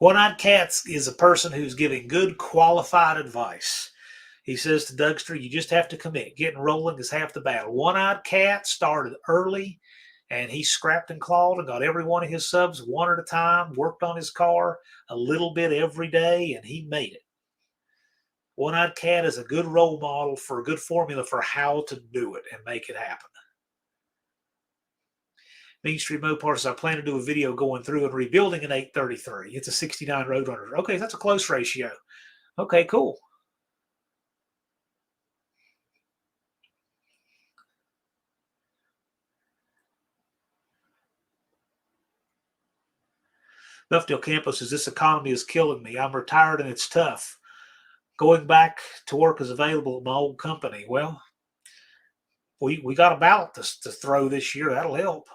One-Eyed Cats is a person who's giving good, qualified advice. He says to Dougster, you just have to commit. Getting rolling is half the battle. One-Eyed Cat started early, and he scrapped and clawed and got every one of his subs one at a time, worked on his car a little bit every day, and he made it. One-Eyed Cat is a good role model for a good formula for how to do it and make it happen. Main Street Mopars, I plan to do a video going through and rebuilding an 833. It's a 69 Roadrunner. Okay, that's a close ratio. Okay, cool. Buffdale Campos says, this economy is killing me. I'm retired and it's tough. Going back to work is available at my old company. Well, we got a ballot to throw this year. That'll help.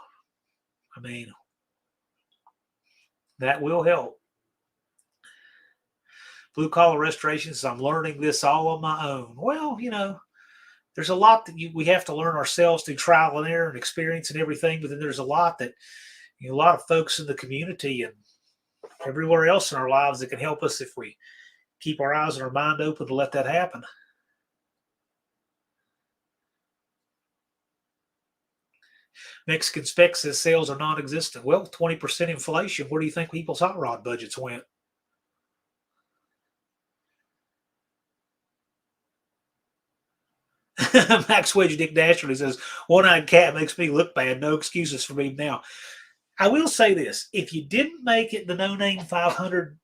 I mean, that will help. Blue Collar Restoration says, I'm learning this all on my own. Well, there's a lot that we have to learn ourselves through trial and error and experience and everything. But then there's a lot that a lot of folks in the community and everywhere else in our lives that can help us if we keep our eyes and our mind open to let that happen. Mexican Spec says sales are non-existent. Well, 20% inflation. Where do you think people's hot rod budgets went? Max Wedge Dick Dasherly says, One-Eyed Cat makes me look bad. No excuses for me now. I will say this. If you didn't make it the No Name 500,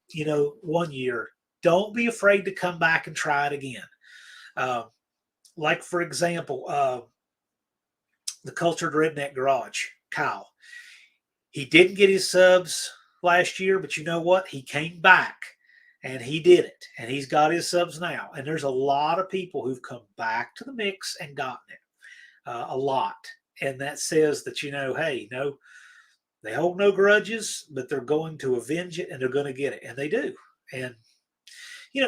1 year, don't be afraid to come back and try it again. Like, for example, the Cultured Redneck Garage, Kyle. He didn't get his subs last year, but you know what? He came back and he did it, and he's got his subs now. And there's a lot of people who've come back to the mix and gotten it, a lot. And that says that, hey, they hold no grudges, but they're going to avenge it and they're going to get it. And they do. And,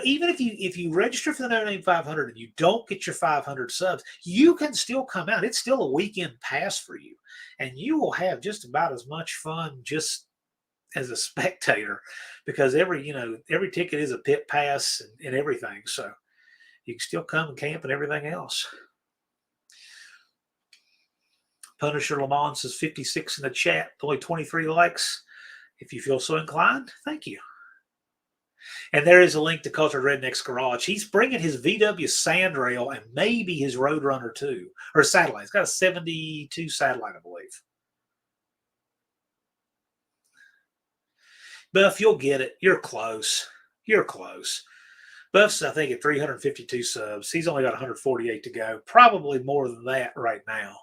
even if you register for the No Name 500 and you don't get your 500 subs, you can still come out. It's still a weekend pass for you. And you will have just about as much fun just as a spectator because every ticket is a pit pass and everything. So you can still come and camp and everything else. Punisher Lamont says 56 in the chat, only 23 likes. If you feel so inclined, thank you. And there is a link to Culture Redneck's Garage. He's bringing his VW Sandrail and maybe his Roadrunner too, or satellite. He's got a 72 satellite, I believe. Buff, you'll get it. You're close. You're close. Buff's, I think, at 352 subs. He's only got 148 to go. Probably more than that right now.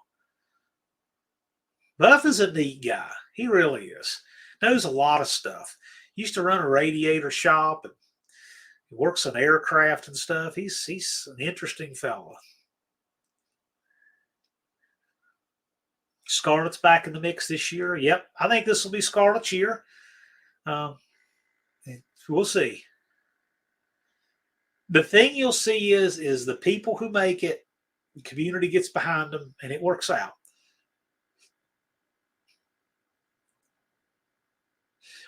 Buff is a neat guy. He really is. Knows a lot of stuff. Used to run a radiator shop and he works on aircraft and stuff. He's an interesting fella. Scarlett's back in the mix this year. Yep, I think this will be Scarlett's year. We'll see. The thing you'll see is the people who make it, the community gets behind them, and it works out.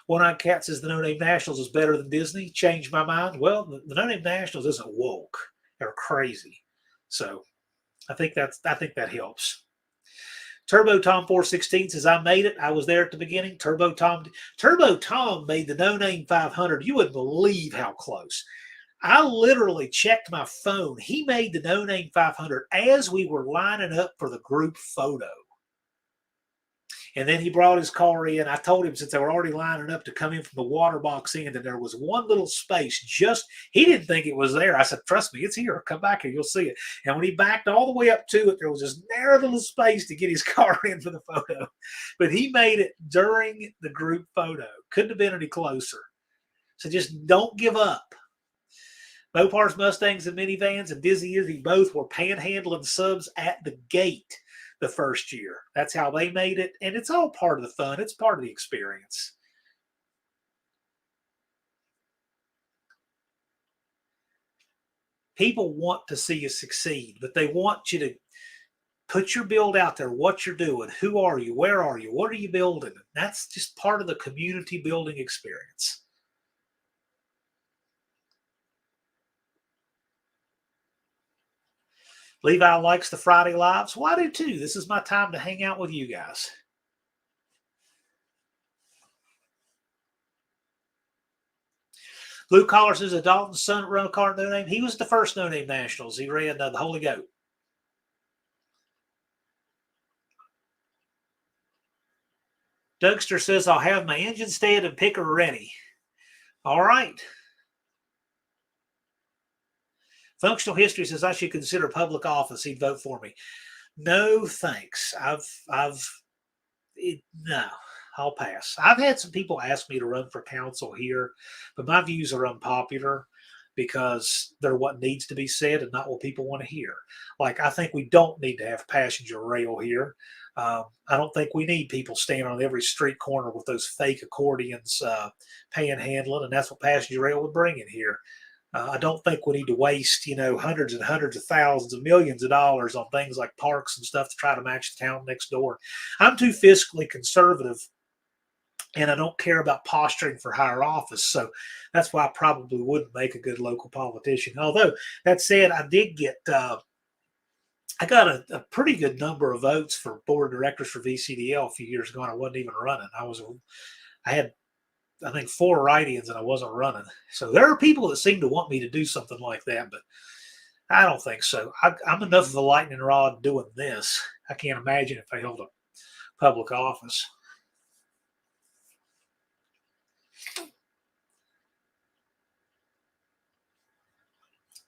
One Eyed Cat says the No Name Nationals is better than Disney. Changed my mind. Well, the No Name Nationals isn't woke or crazy, so I think that helps. Turbo Tom 416 says I made it. I was there at the beginning. Turbo Tom made the No Name 500. You wouldn't believe how close. I literally checked my phone. He made the No Name 500 as we were lining up for the group photo. And then he brought his car in. I told him, since they were already lining up to come in from the water box in, that there was one little space. He didn't think it was there. I said, trust me, it's here. Come back here. You'll see it. And when he backed all the way up to it, there was this narrow little space to get his car in for the photo. But he made it during the group photo. Couldn't have been any closer. So just don't give up. Mopar's Mustangs and Minivans and Dizzy Izzy both were panhandling subs at the gate the first year. That's how they made it. And it's all part of the fun. It's part of the experience. People want to see you succeed, but they want you to put your build out there, what you're doing, who are you, where are you, what are you building? That's just part of the community building experience. Levi likes the Friday lives. Well, I do too. This is my time to hang out with you guys. Blue Collar says a Dalton's son run a car No Name. He was the first No Name Nationals. He ran the Holy Goat. Dougster says I'll have my engine stand and picker ready. All right. Functional History says I should consider public office. He'd vote for me. No, thanks. No, I'll pass. I've had some people ask me to run for council here, but my views are unpopular because they're what needs to be said and not what people want to hear. Like, I think we don't need to have passenger rail here. I don't think we need people standing on every street corner with those fake accordions panhandling, and that's what passenger rail would bring in here. I don't think we need to waste, hundreds and hundreds of thousands of millions of dollars on things like parks and stuff to try to match the town next door. I'm too fiscally conservative, and I don't care about posturing for higher office. So that's why I probably wouldn't make a good local politician. Although, that said, I did get I got a pretty good number of votes for board of directors for VCDL a few years ago, and I wasn't even running. I had, I think, 4 write-ins and I wasn't running. So there are people that seem to want me to do something like that, but I don't think so. I'm enough of a lightning rod doing this. I can't imagine if I held a public office.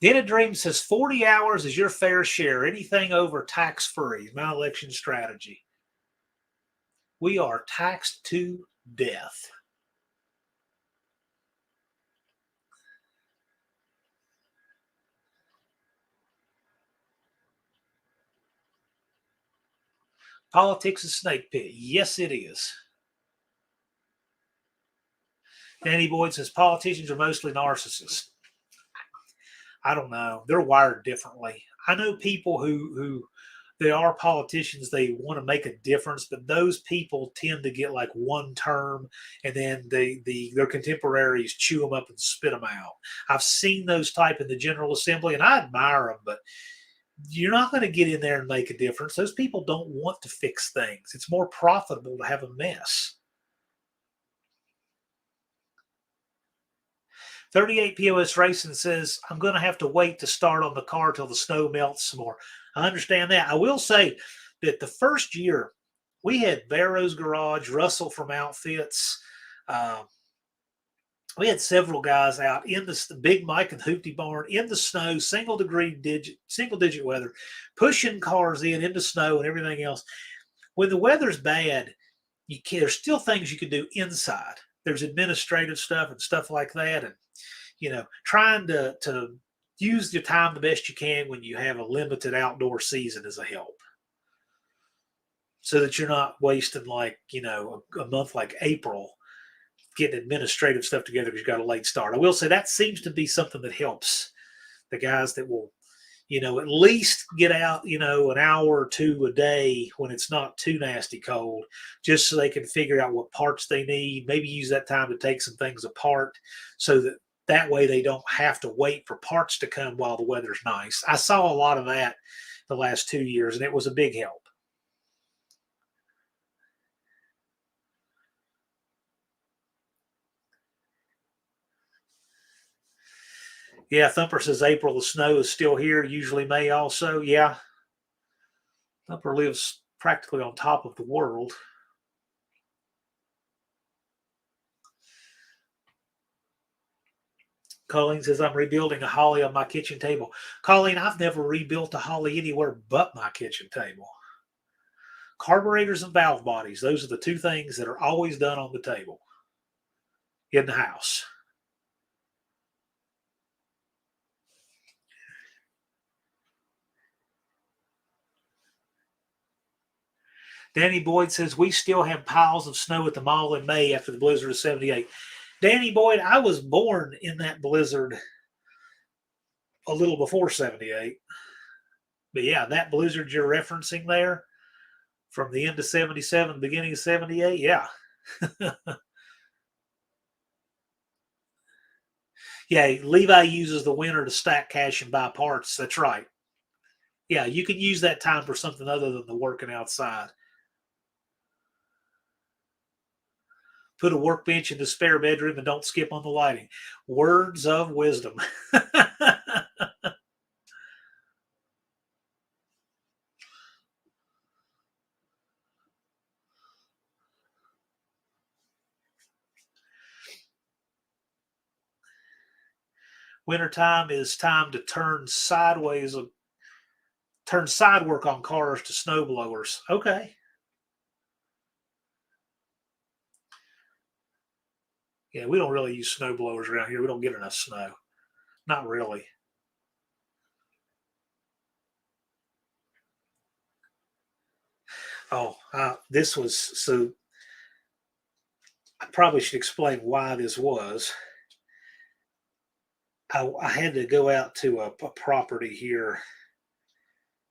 Den of Dream says 40 hours is your fair share. Anything over tax-free. My election strategy. We are taxed to death. Politics is snake pit. Yes, it is. Danny Boyd says politicians are mostly narcissists. I don't know. They're wired differently. I know people who they are politicians. They want to make a difference, but those people tend to get like one term, and then their contemporaries chew them up and spit them out. I've seen those type in the General Assembly, and I admire them, but you're not going to get in there and make a difference. Those people don't want to fix things. It's more profitable to have a mess. 38 POS Racing says, I'm going to have to wait to start on the car till the snow melts some more. I understand that. I will say that the first year we had Barrow's Garage, Russell from Outfits. We had several guys out in the Big Mike and Hoopty Barn in the snow, single digit weather, pushing cars into snow and everything else. When the weather's bad, there's still things you can do inside. There's administrative stuff and stuff like that, and trying to use your time the best you can when you have a limited outdoor season is a help, so that you're not wasting a month like April getting administrative stuff together because you got a late start. I will say that seems to be something that helps the guys that will, at least get out, an hour or two a day when it's not too nasty cold, just so they can figure out what parts they need, maybe use that time to take some things apart so that way they don't have to wait for parts to come while the weather's nice. I saw a lot of that the last 2 years, and it was a big help. Yeah, Thumper says April, the snow is still here, usually May also. Yeah. Thumper lives practically on top of the world. Colleen says, I'm rebuilding a holly on my kitchen table. Colleen, I've never rebuilt a holly anywhere but my kitchen table. Carburetors and valve bodies, those are the two things that are always done on the table in the house. Danny Boyd says, we still have piles of snow at the mall in May after the blizzard of 78. Danny Boyd, I was born in that blizzard a little before 78. But yeah, that blizzard you're referencing there from the end of 77, beginning of 78, yeah. Yeah, Levi uses the winter to stack cash and buy parts. That's right. Yeah, you can use that time for something other than the working outside. Put a workbench in the spare bedroom and don't skip on the lighting. Words of wisdom. Wintertime is time to turn sidewalk on cars to snow blowers. Okay. Yeah, we don't really use snow blowers around here. We don't get enough snow. Not really. Oh, this was so. I probably should explain why this was. I had to go out to a property here.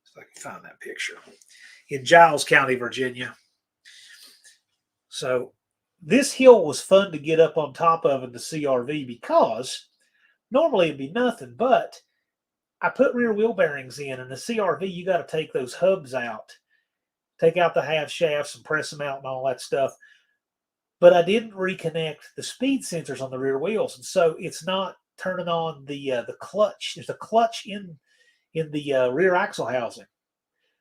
If I can find that picture in Giles County, Virginia. So this hill was fun to get up on top of in the CRV because normally it'd be nothing, but I put rear wheel bearings in, and the CRV, you got to take those hubs out, take out the half shafts and press them out and all that stuff. But I didn't reconnect the speed sensors on the rear wheels, and so it's not turning on the clutch. There's a clutch in the rear axle housing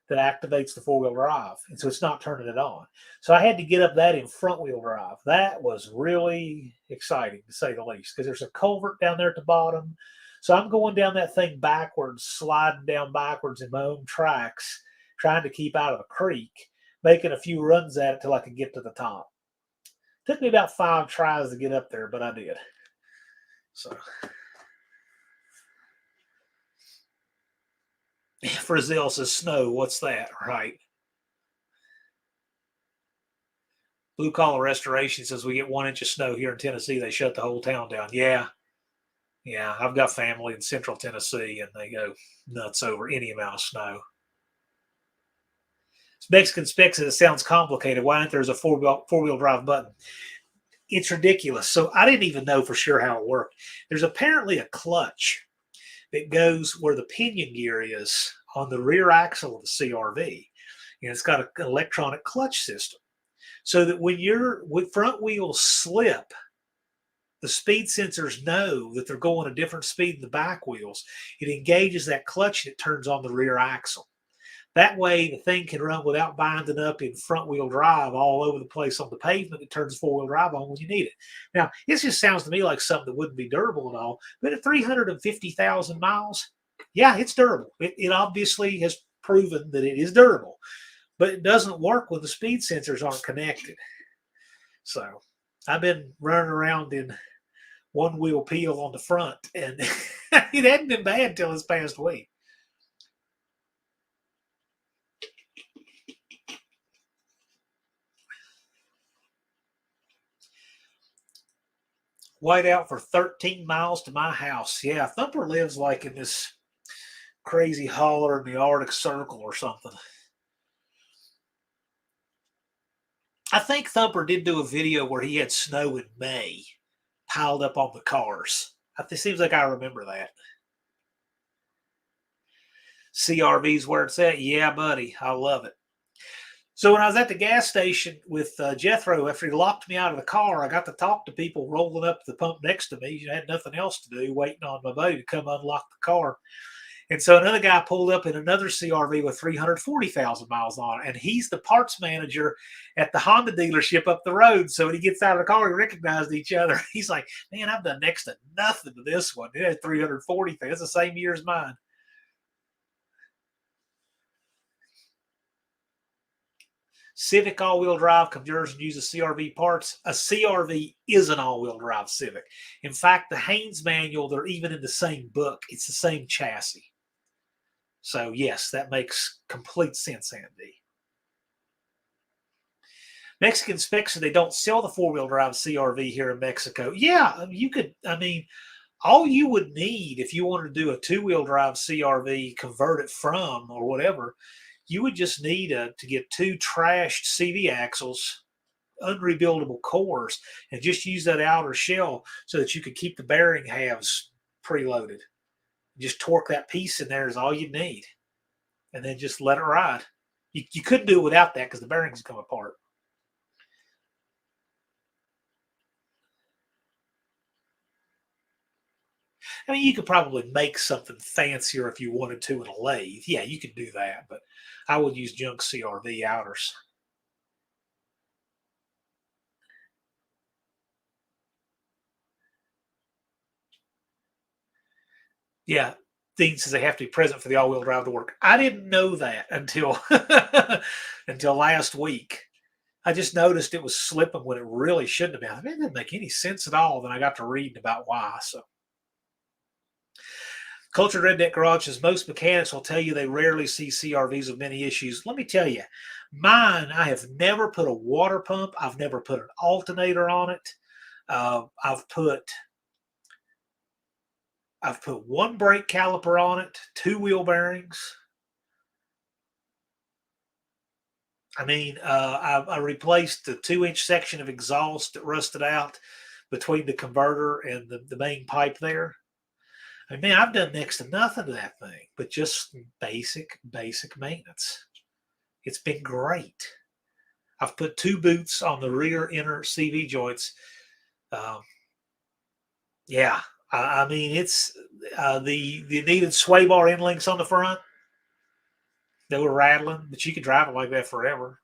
that activates the four-wheel drive, and so it's not turning it on. So I had to get up that in front-wheel drive. That was really exciting, to say the least, because there's a culvert down there at the bottom. So I'm going down that thing backwards, sliding down backwards in my own tracks, trying to keep out of the creek, making a few runs at it till I could get to the top. Took me about 5 tries to get up there, but I did. So Frizzell says snow. What's that? Right. Blue Collar Restoration says we get 1 inch of snow here in Tennessee. They shut the whole town down. Yeah. Yeah. I've got family in central Tennessee, and they go nuts over any amount of snow. Mexican Spec says it sounds complicated. Why isn't there a four-wheel drive button? It's ridiculous. So I didn't even know for sure how it worked. There's apparently a clutch that goes where the pinion gear is on the rear axle of the CRV. And it's got an electronic clutch system. So that when your front wheels slip, the speed sensors know that they're going a different speed than the back wheels. It engages that clutch and it turns on the rear axle. That way, the thing can run without binding up in front-wheel drive all over the place on the pavement. It turns four-wheel drive on when you need it. Now, this just sounds to me like something that wouldn't be durable at all, but at 350,000 miles, yeah, it's durable. It obviously has proven that it is durable, but it doesn't work when the speed sensors aren't connected. So I've been running around in one-wheel peel on the front, and it hadn't been bad till this past week. White out for 13 miles to my house. Yeah, Thumper lives like in this crazy holler in the Arctic Circle or something. I think Thumper did do a video where he had snow in May piled up on the cars. It seems like I remember that. CRV's where it's at. Yeah, buddy. I love it. So when I was at the gas station with Jethro, after he locked me out of the car, I got to talk to people rolling up to the pump next to me. I had nothing else to do, waiting on my buddy to come unlock the car. And so another guy pulled up in another CRV with 340,000 miles on it. And he's the parts manager at the Honda dealership up the road. So when he gets out of the car, we recognized each other. He's like, man, I've done next to nothing to this one. It had 340,000. It's the same year as mine. Civic all-wheel drive conversion uses CRV parts. A CRV is an all-wheel drive Civic. In fact, the Haynes manual, they're even in the same book. It's the same chassis. So yes, that makes complete sense, Andy. Mexican specs say they don't sell the four-wheel drive CRV here in Mexico. Yeah, you could, I mean, all you would need if you wanted to do a two-wheel drive CRV, convert it from or whatever, you would just need to get two trashed CV axles, unrebuildable cores, and just use that outer shell so that you could keep the bearing halves preloaded. Just torque that piece in there is all you need, and then just let it ride. You couldn't do it without that because the bearings come apart. I mean, you could probably make something fancier if you wanted to in a lathe. Yeah, you could do that, but I would use junk CRV outers. Yeah, Dean says they have to be present for the all-wheel drive to work. I didn't know that until until last week. I just noticed it was slipping when it really shouldn't have been. I mean, it didn't make any sense at all. Then I got to reading about why. So, Cultured Redneck Garage says most mechanics will tell you they rarely see CRVs with many issues. Let me tell you, mine, I have never put a water pump. I've never put an alternator on it. I've put one brake caliper on it, two wheel bearings. I mean, I replaced the 2-inch section of exhaust that rusted out between the converter and the main pipe there. I mean, I've done next to nothing to that thing, but just basic maintenance. It's been great. I've put two boots on the rear inner CV joints. Yeah, I mean, it's the needed sway bar end links on the front. They were rattling, but you could drive it like that forever.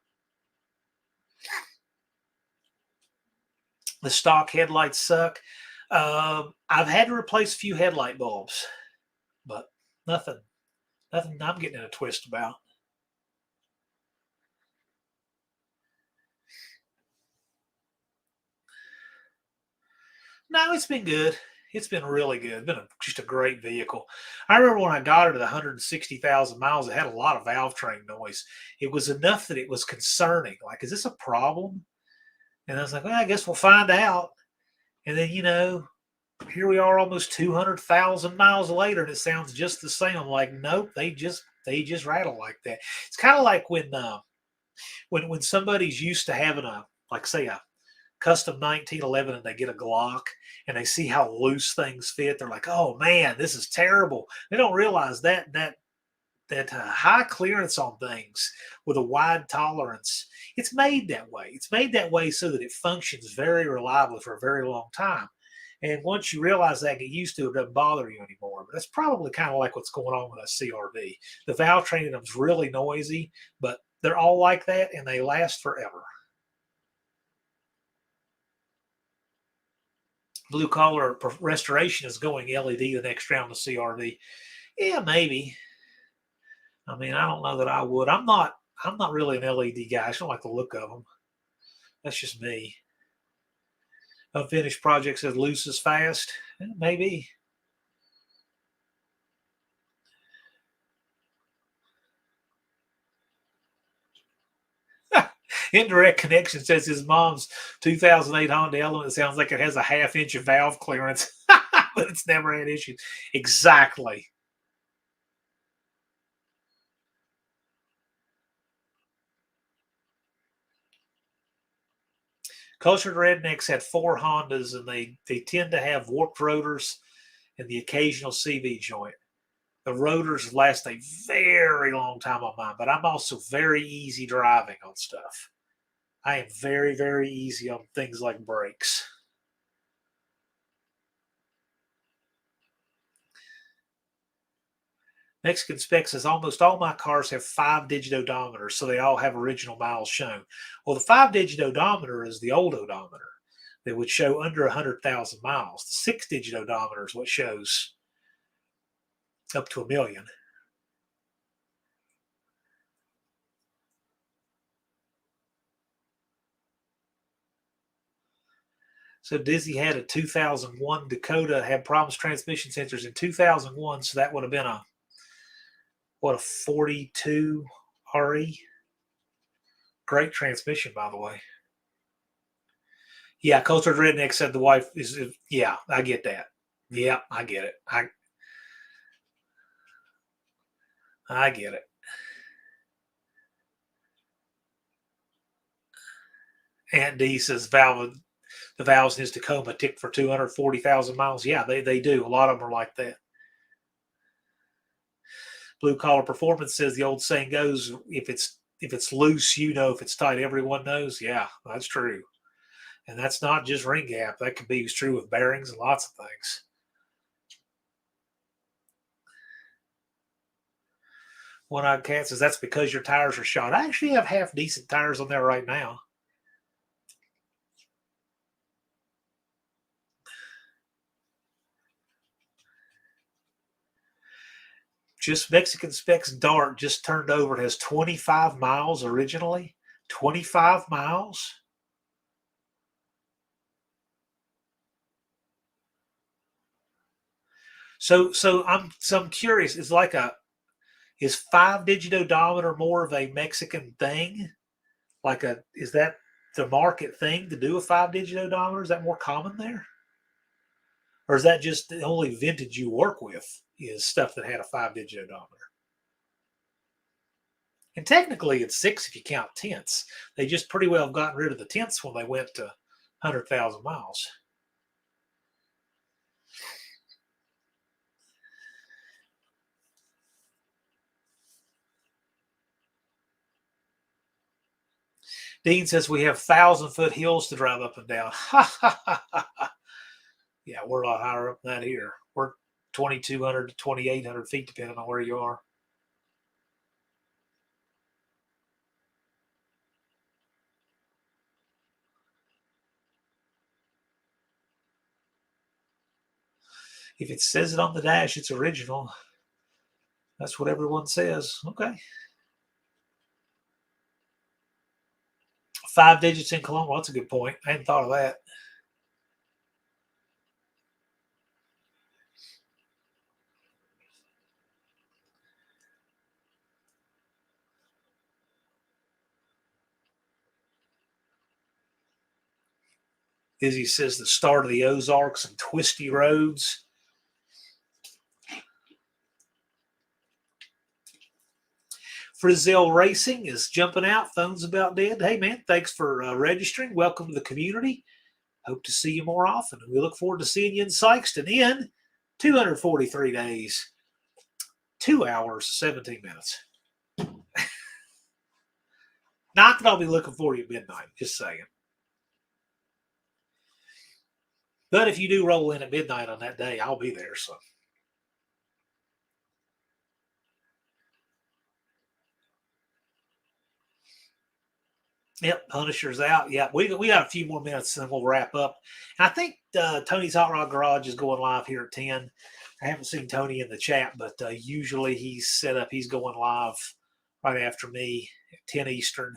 The stock headlights suck. I've had to replace a few headlight bulbs, but nothing I'm getting in a twist about. No, it's been good. It's been really good. It's been just a great vehicle. I remember when I got it at 160,000 miles, it had a lot of valve train noise. It was enough that it was concerning. Like, is this a problem? And I was like, well, I guess we'll find out. And then, here we are almost 200,000 miles later, and it sounds just the same. I'm like, nope, they just rattle like that. It's kind of like when somebody's used to having say a custom 1911 and they get a Glock and they see how loose things fit. They're like, oh man, this is terrible. They don't realize that high clearance on things with a wide tolerance, it's made that way. It's made that way so that it functions very reliably for a very long time. And once you realize that, get used to it, it doesn't bother you anymore. But that's probably kind of like what's going on with a CRV. The valve train in them is really noisy, but they're all like that, and they last forever. Blue collar restoration is going LED the next round of CRV. Yeah, maybe. I mean, I don't know that I would. I'm not really an LED guy. I just don't like the look of them. That's just me. Unfinished project says loose is fast. Maybe. Indirect connection says his mom's 2008 Honda Element sounds like it has a half-inch of valve clearance, but it's never had issues. Exactly. Cultured Rednecks had 4 Hondas, and they tend to have warped rotors and the occasional CV joint. The rotors last a very long time on mine, but I'm also very easy driving on stuff. I am very, very easy on things like brakes. Mexican Spec says almost all my cars have 5-digit odometers, so they all have original miles shown. Well, the 5-digit odometer is the old odometer that would show under 100,000 miles. The 6-digit odometer is what shows up to 1 million. So Dizzy had a 2001 Dakota, had problems transmission sensors in 2001, so that would have been a 42 RE. Great transmission, by the way. Yeah, Cultured Redneck said the wife is. Yeah, I get that. Yeah, I get it. I get it. Aunt D says the valves in his Tacoma tick for 240,000 miles. Yeah, they do. A lot of them are like that. Blue Collar Performance says the old saying goes, if it's loose, you know. If it's tight, everyone knows. Yeah, that's true. And that's not just ring gap. That could be true with bearings and lots of things. One Eyed Cat says that's because your tires are shot. I actually have half decent tires on there right now. Just Mexican Specs Dart just turned over. It has 25 miles originally. 25 miles. So I'm curious. Is 5-digit odometer more of a Mexican thing? Is that the market thing to do a 5-digit odometer? Is that more common there? Or is that just the only vintage you work with is stuff that had a 5-digit odometer? And technically it's 6 if you count tenths. They just pretty well have gotten rid of the tenths when they went to 100,000 miles. Dean says we have 1,000-foot hills to drive up and down. Yeah, we're a lot higher up than that here. We're 2,200 to 2,800 feet, depending on where you are. If it says it on the dash, it's original. That's what everyone says. Okay. 5 digits in Cologne. Well, that's a good point. I hadn't thought of that. Izzy says the start of the Ozarks and twisty roads. Frizzell Racing is jumping out. Phone's about dead. Hey, man, thanks for registering. Welcome to the community. Hope to see you more often. We look forward to seeing you in Sykeston in 243 days, 2 hours, 17 minutes. Not that I'll be looking for you at midnight, just saying. But if you do roll in at midnight on that day, I'll be there. So. Yep, Punisher's out. Yeah, we got a few more minutes and then we'll wrap up. And I think Tony's Hot Rod Garage is going live here at 10. I haven't seen Tony in the chat, but usually he's set up. He's going live right after me at 10 Eastern.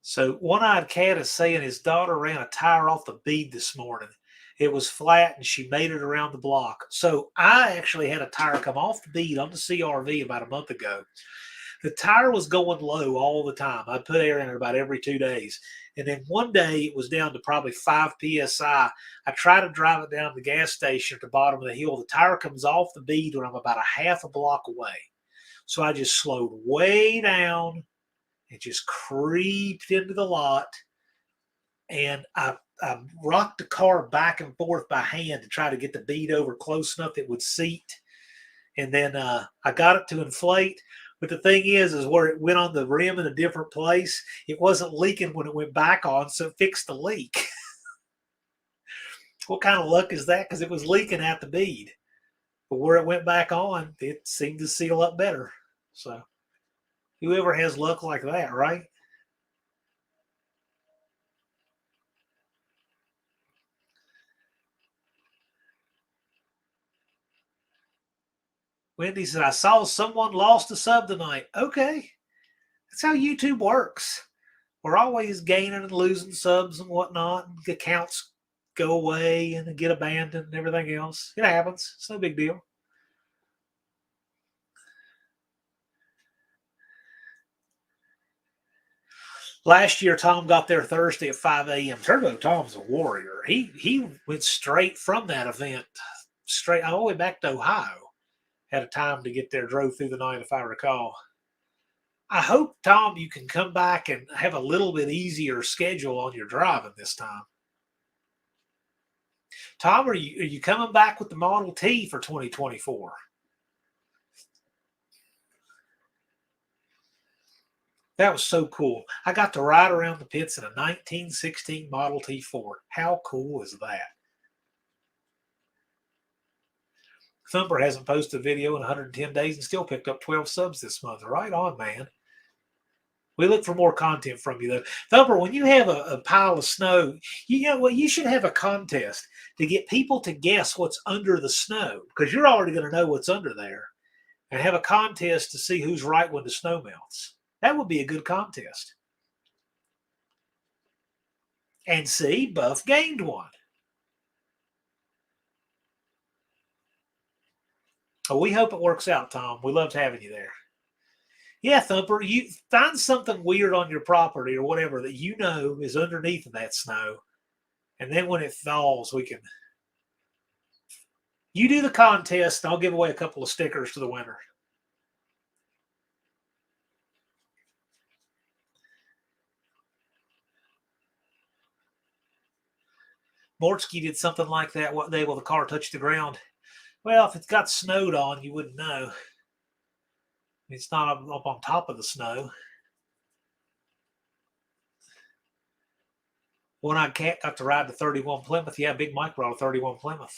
So One-Eyed Cat is saying his daughter ran a tire off the bead this morning. It was flat and she made it around the block. So I actually had a tire come off the bead on the CRV about a month ago. The tire was going low all the time. I'd put air in it about every 2 days. And then one day it was down to probably 5 PSI. I try to drive it down to the gas station at the bottom of the hill. The tire comes off the bead when I'm about a half a block away. So I just slowed way down and just creeped into the lot. And I rocked the car back and forth by hand to try to get the bead over close enough that it would seat. And then I got it to inflate. But the thing is where it went on the rim in a different place, it wasn't leaking when it went back on, so it fixed the leak. What kind of luck is that? Because it was leaking at the bead. But where it went back on, it seemed to seal up better. So whoever has luck like that, right? Wendy said, I saw someone lost a sub tonight. Okay. That's how YouTube works. We're always gaining and losing subs and whatnot. And accounts go away and get abandoned and everything else. It happens. It's no big deal. Last year, Tom got there Thursday at 5 a.m. Turbo Tom's a warrior. He went straight from that event, straight all the way back to Ohio. Had a time to get there, drove through the night, if I recall. I hope, Tom, you can come back and have a little bit easier schedule on your driving this time. Tom, are you coming back with the Model T for 2024? That was so cool. I got to ride around the pits in a 1916 Model T Ford. How cool is that? Thumper hasn't posted a video in 110 days and still picked up 12 subs this month. Right on, man. We look for more content from you, though. Thumper, when you have a pile of snow, you know what? You should have a contest to get people to guess what's under the snow, because you're already going to know what's under there, and have a contest to see who's right when the snow melts. That would be a good contest. And see, Buff gained one. Oh, we hope it works out, Tom. We loved having you there. Yeah, Thumper, you find something weird on your property or whatever that you know is underneath of that snow. And then when it thaws, we can. You do the contest, and I'll give away a couple of stickers to the winner. Mortsky did something like that what day will the car touch the ground? Well, if it's got snowed on, you wouldn't know. It's not up on top of the snow. One-Eyed Cat got to ride the 31 Plymouth. Yeah, Big Mike brought a 31 Plymouth.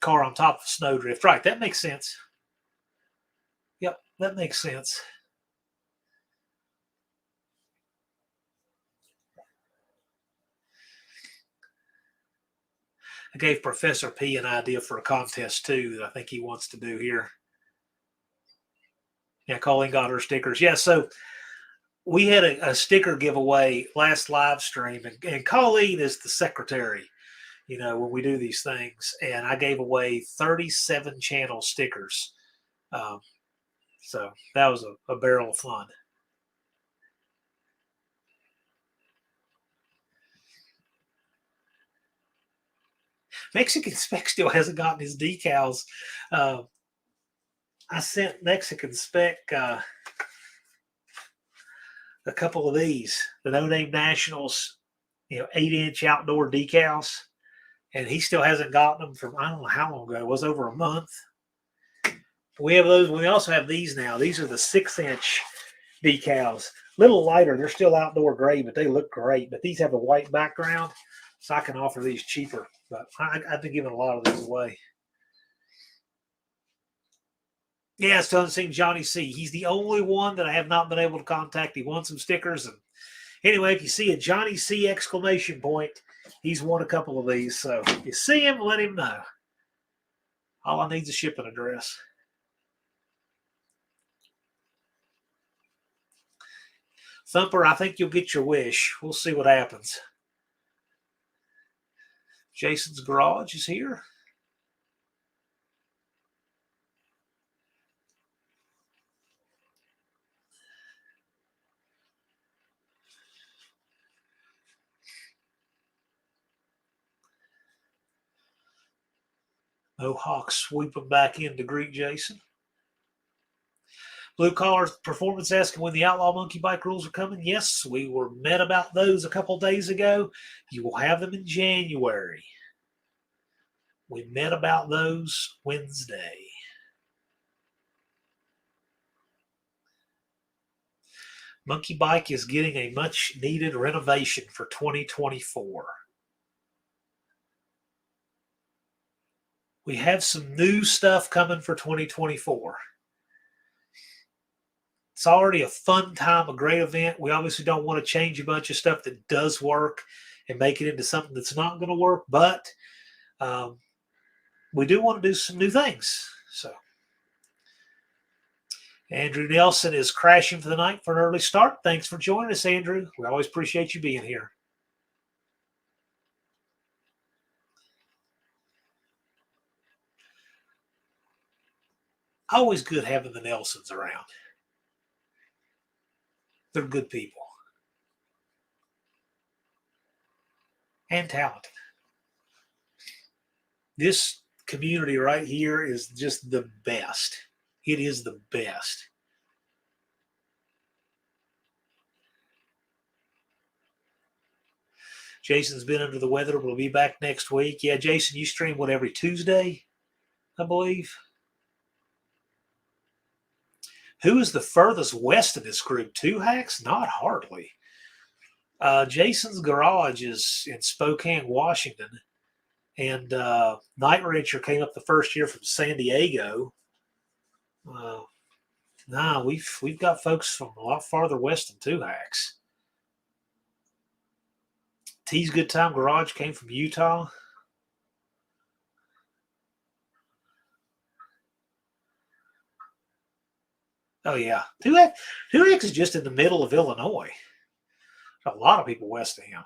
Car on top of snowdrift. Right, that makes sense. Yep, that makes sense. I gave Professor P an idea for a contest too that I think he wants to do here. Yeah, Colleen got her stickers. Yeah, so we had a sticker giveaway last live stream, and Colleen is the secretary, you know, when we do these things. And I gave away 37 channel stickers. So that was a barrel of fun. Mexican Spec still hasn't gotten his decals. I sent Mexican Spec a couple of these, the No Name Nationals, 8-inch outdoor decals, and he still hasn't gotten them from, I don't know how long ago. It was over a month. We have those. We also have these now. These are the 6-inch decals. Little lighter. They're still outdoor gray, but they look great. But these have a white background, so I can offer these cheaper. But I've been giving a lot of these away. Yeah, still haven't seen Johnny C. He's the only one that I have not been able to contact. He wants some stickers. And anyway, if you see a Johnny C exclamation point, he's won a couple of these. So if you see him, let him know. All I need is a shipping address. Thumper, I think you'll get your wish. We'll see what happens. Jason's Garage is here. Mohawk sweeping back in to greet Jason. Blue Collar Performance asking when the Outlaw Monkey Bike rules are coming. Yes, we were met about those a couple days ago. You will have them in January. We met about those Wednesday. Monkey Bike is getting a much needed renovation for 2024. We have some new stuff coming for 2024. It's already a fun time, a great event. We obviously don't want to change a bunch of stuff that does work and make it into something that's not going to work, but we do want to do some new things. So Andrew Nelson is crashing for the night for an early start. Thanks for joining us, Andrew. We always appreciate you being here. Always good having the Nelsons around. They're good people. And talented. This community right here is just the best. It is the best. Jason's been under the weather. We'll be back next week. Yeah, Jason, you stream what, every Tuesday, I believe? Who is the furthest west of this group? 2 hacks? Not hardly. Jason's Garage is in Spokane, Washington. And Night Rancher came up the first year from San Diego. We've got folks from a lot farther west than 2 hacks. T's Good Time Garage came from Utah. Oh, yeah. 2X is just in the middle of Illinois. A lot of people west of him.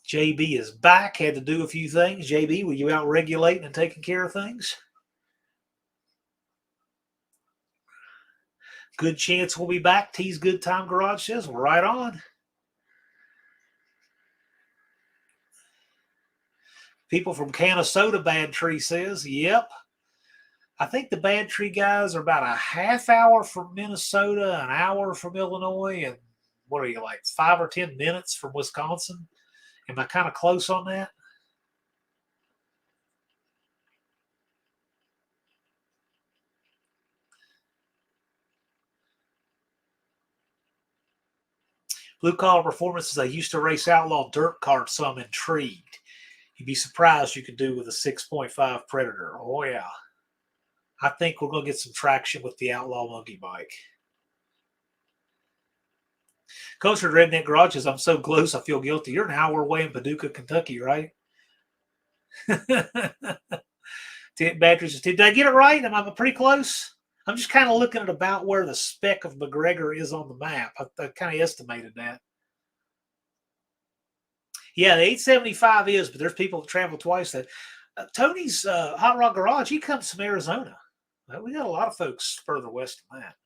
JB is back. Had to do a few things. JB, were you out regulating and taking care of things? Good chance we'll be back. T's Good Time Garage says, we're right on. People from Canastota, Bad Tree says, yep. I think the Bad Tree guys are about a half hour from Minnesota, an hour from Illinois, and what are you, like 5 or 10 minutes from Wisconsin? Am I kind of close on that? Blue Collar Performances, I used to race outlaw dirt carts, so I'm intrigued. You'd be surprised you could do with a 6.5 Predator. Oh, yeah. I think we're going to get some traction with the Outlaw Monkey Bike. Coach at Redneck Garages, I'm so close, I feel guilty. You're an hour away in Paducah, Kentucky, right? Batteries. Did I get it right? Am I pretty close? I'm just kind of looking at about where the speck of McGregor is on the map. I kind of estimated that. Yeah, the 875 is, but there's people that travel twice that. Tony's Hot Rod Garage, he comes from Arizona. We got a lot of folks further west than that.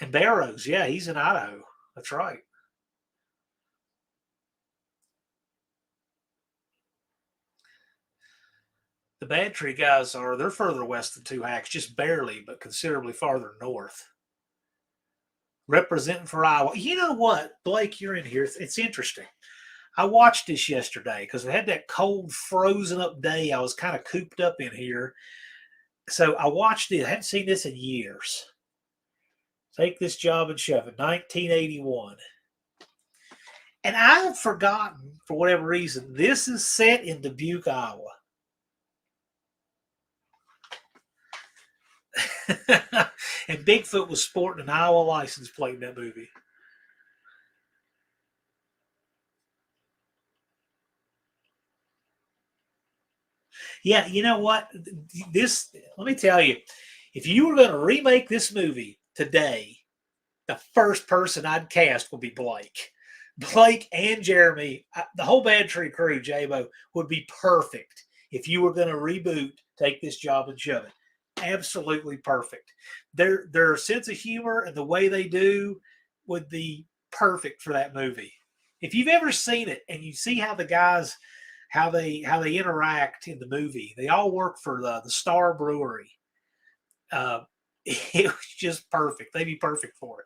And Barrows, yeah, he's in Idaho. That's right. The Bad Tree guys they're further west than Two Hacks, just barely, but considerably farther north. Representing for Iowa. You know what, Blake, you're in here. It's interesting. I watched this yesterday because we had that cold, frozen up day. I was kind of cooped up in here. So I watched it. I hadn't seen this in years. Take This Job and Shove It, 1981. And I had forgotten, for whatever reason, this is set in Dubuque, Iowa. And Bigfoot was sporting an Iowa license plate in that movie. Yeah, you know what? Let me tell you, if you were going to remake this movie today, the first person I'd cast would be Blake. Blake and Jeremy, the whole Bad Tree crew, J-Bo, would be perfect if you were going to reboot Take This Job and Shove It. Absolutely perfect. Their sense of humor and the way they do would be perfect for that movie. If you've ever seen it and you see how the guys how they interact in the movie, they all work for the Star Brewery. It was just perfect. They'd be perfect for it.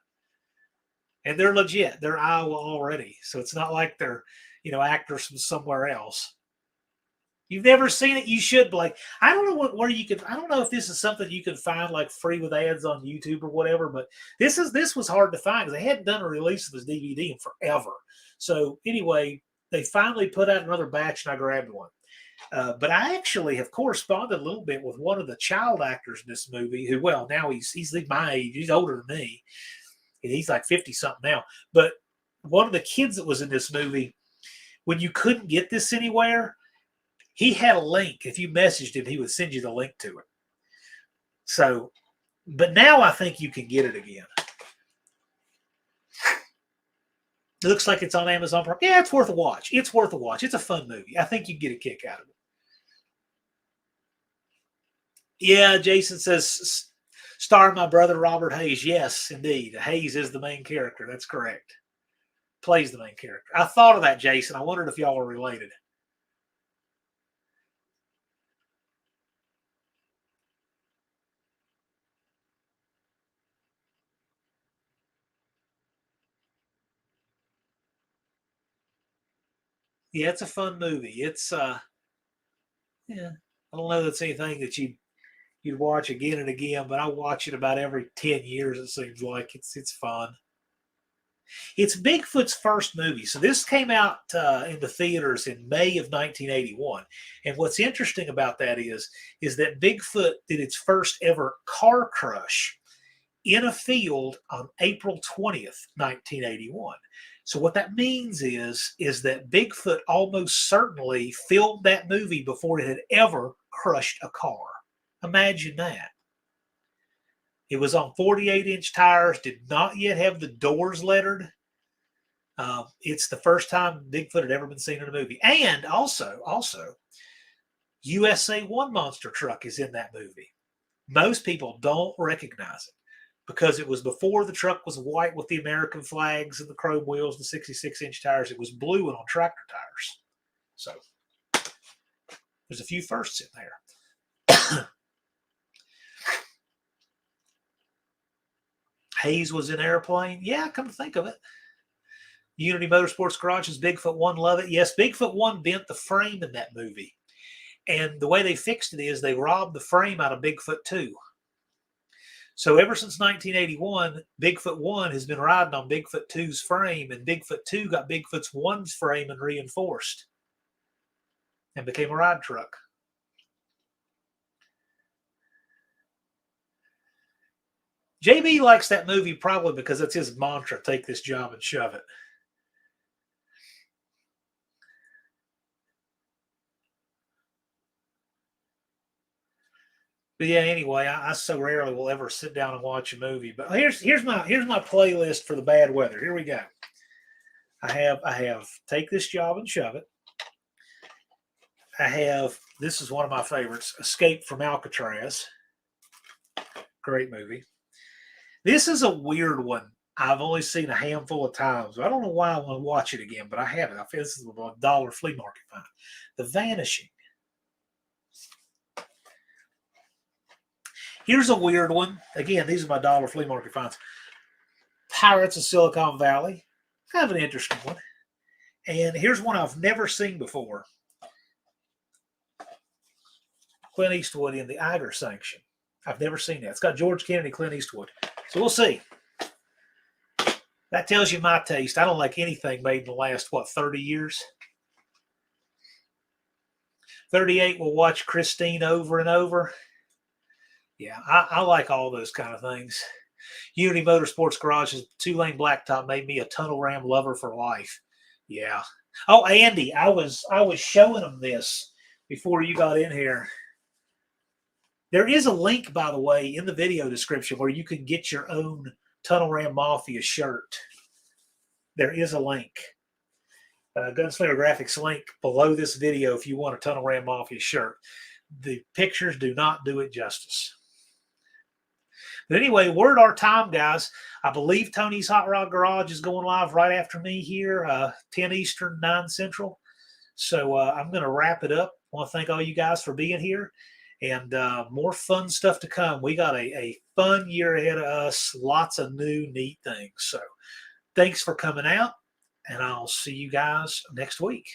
And they're legit. They're Iowa already. So it's not like they're, actors from somewhere else. You've never seen it? You should, Blake. I don't know where you could. I don't know if this is something you can find like free with ads on YouTube or whatever. But this was hard to find because they hadn't done a release of this DVD in forever. So anyway, they finally put out another batch, and I grabbed one. But I actually have corresponded a little bit with one of the child actors in this movie. Who, well, now he's my age. He's older than me. And he's like 50 something now. But one of the kids that was in this movie, when you couldn't get this anywhere, he had a link. If you messaged him, he would send you the link to it. So, but now I think you can get it again. It looks like it's on Amazon Prime. Yeah, it's worth a watch. It's worth a watch. It's a fun movie. I think you get a kick out of it. Yeah, Jason says, star my brother Robert Hayes. Yes, indeed. Hayes is the main character. That's correct. Plays the main character. I thought of that, Jason. I wondered if y'all were related. Yeah, it's a fun movie. It's yeah. I don't know that's anything that you'd watch again and again, but I watch it about every 10 years, it seems like. It's fun. It's Bigfoot's first movie. So this came out in the theaters in May of 1981. And what's interesting about that is that Bigfoot did its first ever car crush in a field on April 20th, 1981. So what that means is that Bigfoot almost certainly filmed that movie before it had ever crushed a car. Imagine that. It was on 48-inch tires, did not yet have the doors lettered. It's the first time Bigfoot had ever been seen in a movie. And also, USA 1 monster truck is in that movie. Most people don't recognize it because it was before the truck was white with the American flags and the chrome wheels, the 66-inch tires. It was blue and on tractor tires. So there's a few firsts in there. Hayes was in Airplane. Yeah, come to think of it. Unity Motorsports Garage's Bigfoot 1, love it. Yes, Bigfoot 1 bent the frame in that movie. And the way they fixed it is they robbed the frame out of Bigfoot 2. So ever since 1981, Bigfoot 1 has been riding on Bigfoot 2's frame, and Bigfoot 2 got Bigfoot's 1's frame and reinforced and became a ride truck. JB likes that movie probably because it's his mantra, take this job and shove it. But yeah, anyway, I so rarely will ever sit down and watch a movie. But here's my playlist for the bad weather. Here we go. I have Take This Job and Shove It. I have, this is one of my favorites, Escape from Alcatraz. Great movie. This is a weird one. I've only seen a handful of times. I don't know why I want to watch it again, but I haven't. I feel this is a dollar flea market find. The Vanishing. Here's a weird one. Again, these are my dollar flea market finds. Pirates of Silicon Valley. Kind of an interesting one. And here's one I've never seen before. Clint Eastwood in the AHRA sanction. I've never seen that. It's got George Kennedy, Clint Eastwood. So we'll see. That tells you my taste. I don't like anything made in the last, 30 years? 38 will watch Christine over and over. Yeah, I like all those kind of things. Unity Motorsports Garage's 2-lane blacktop made me a tunnel ram lover for life. Yeah. Oh, Andy, I was showing them this before you got in here. There is a link, by the way, in the video description where you can get your own Tunnel Ram Mafia shirt. There is a link. Gunslinger Graphics link below this video if you want a Tunnel Ram Mafia shirt. The pictures do not do it justice. But anyway, word our time, guys. I believe Tony's Hot Rod Garage is going live right after me here, 10 Eastern, 9 Central. So I'm going to wrap it up. I want to thank all you guys for being here. And more fun stuff to come. We got a fun year ahead of us. Lots of new, neat things. So thanks for coming out. And I'll see you guys next week.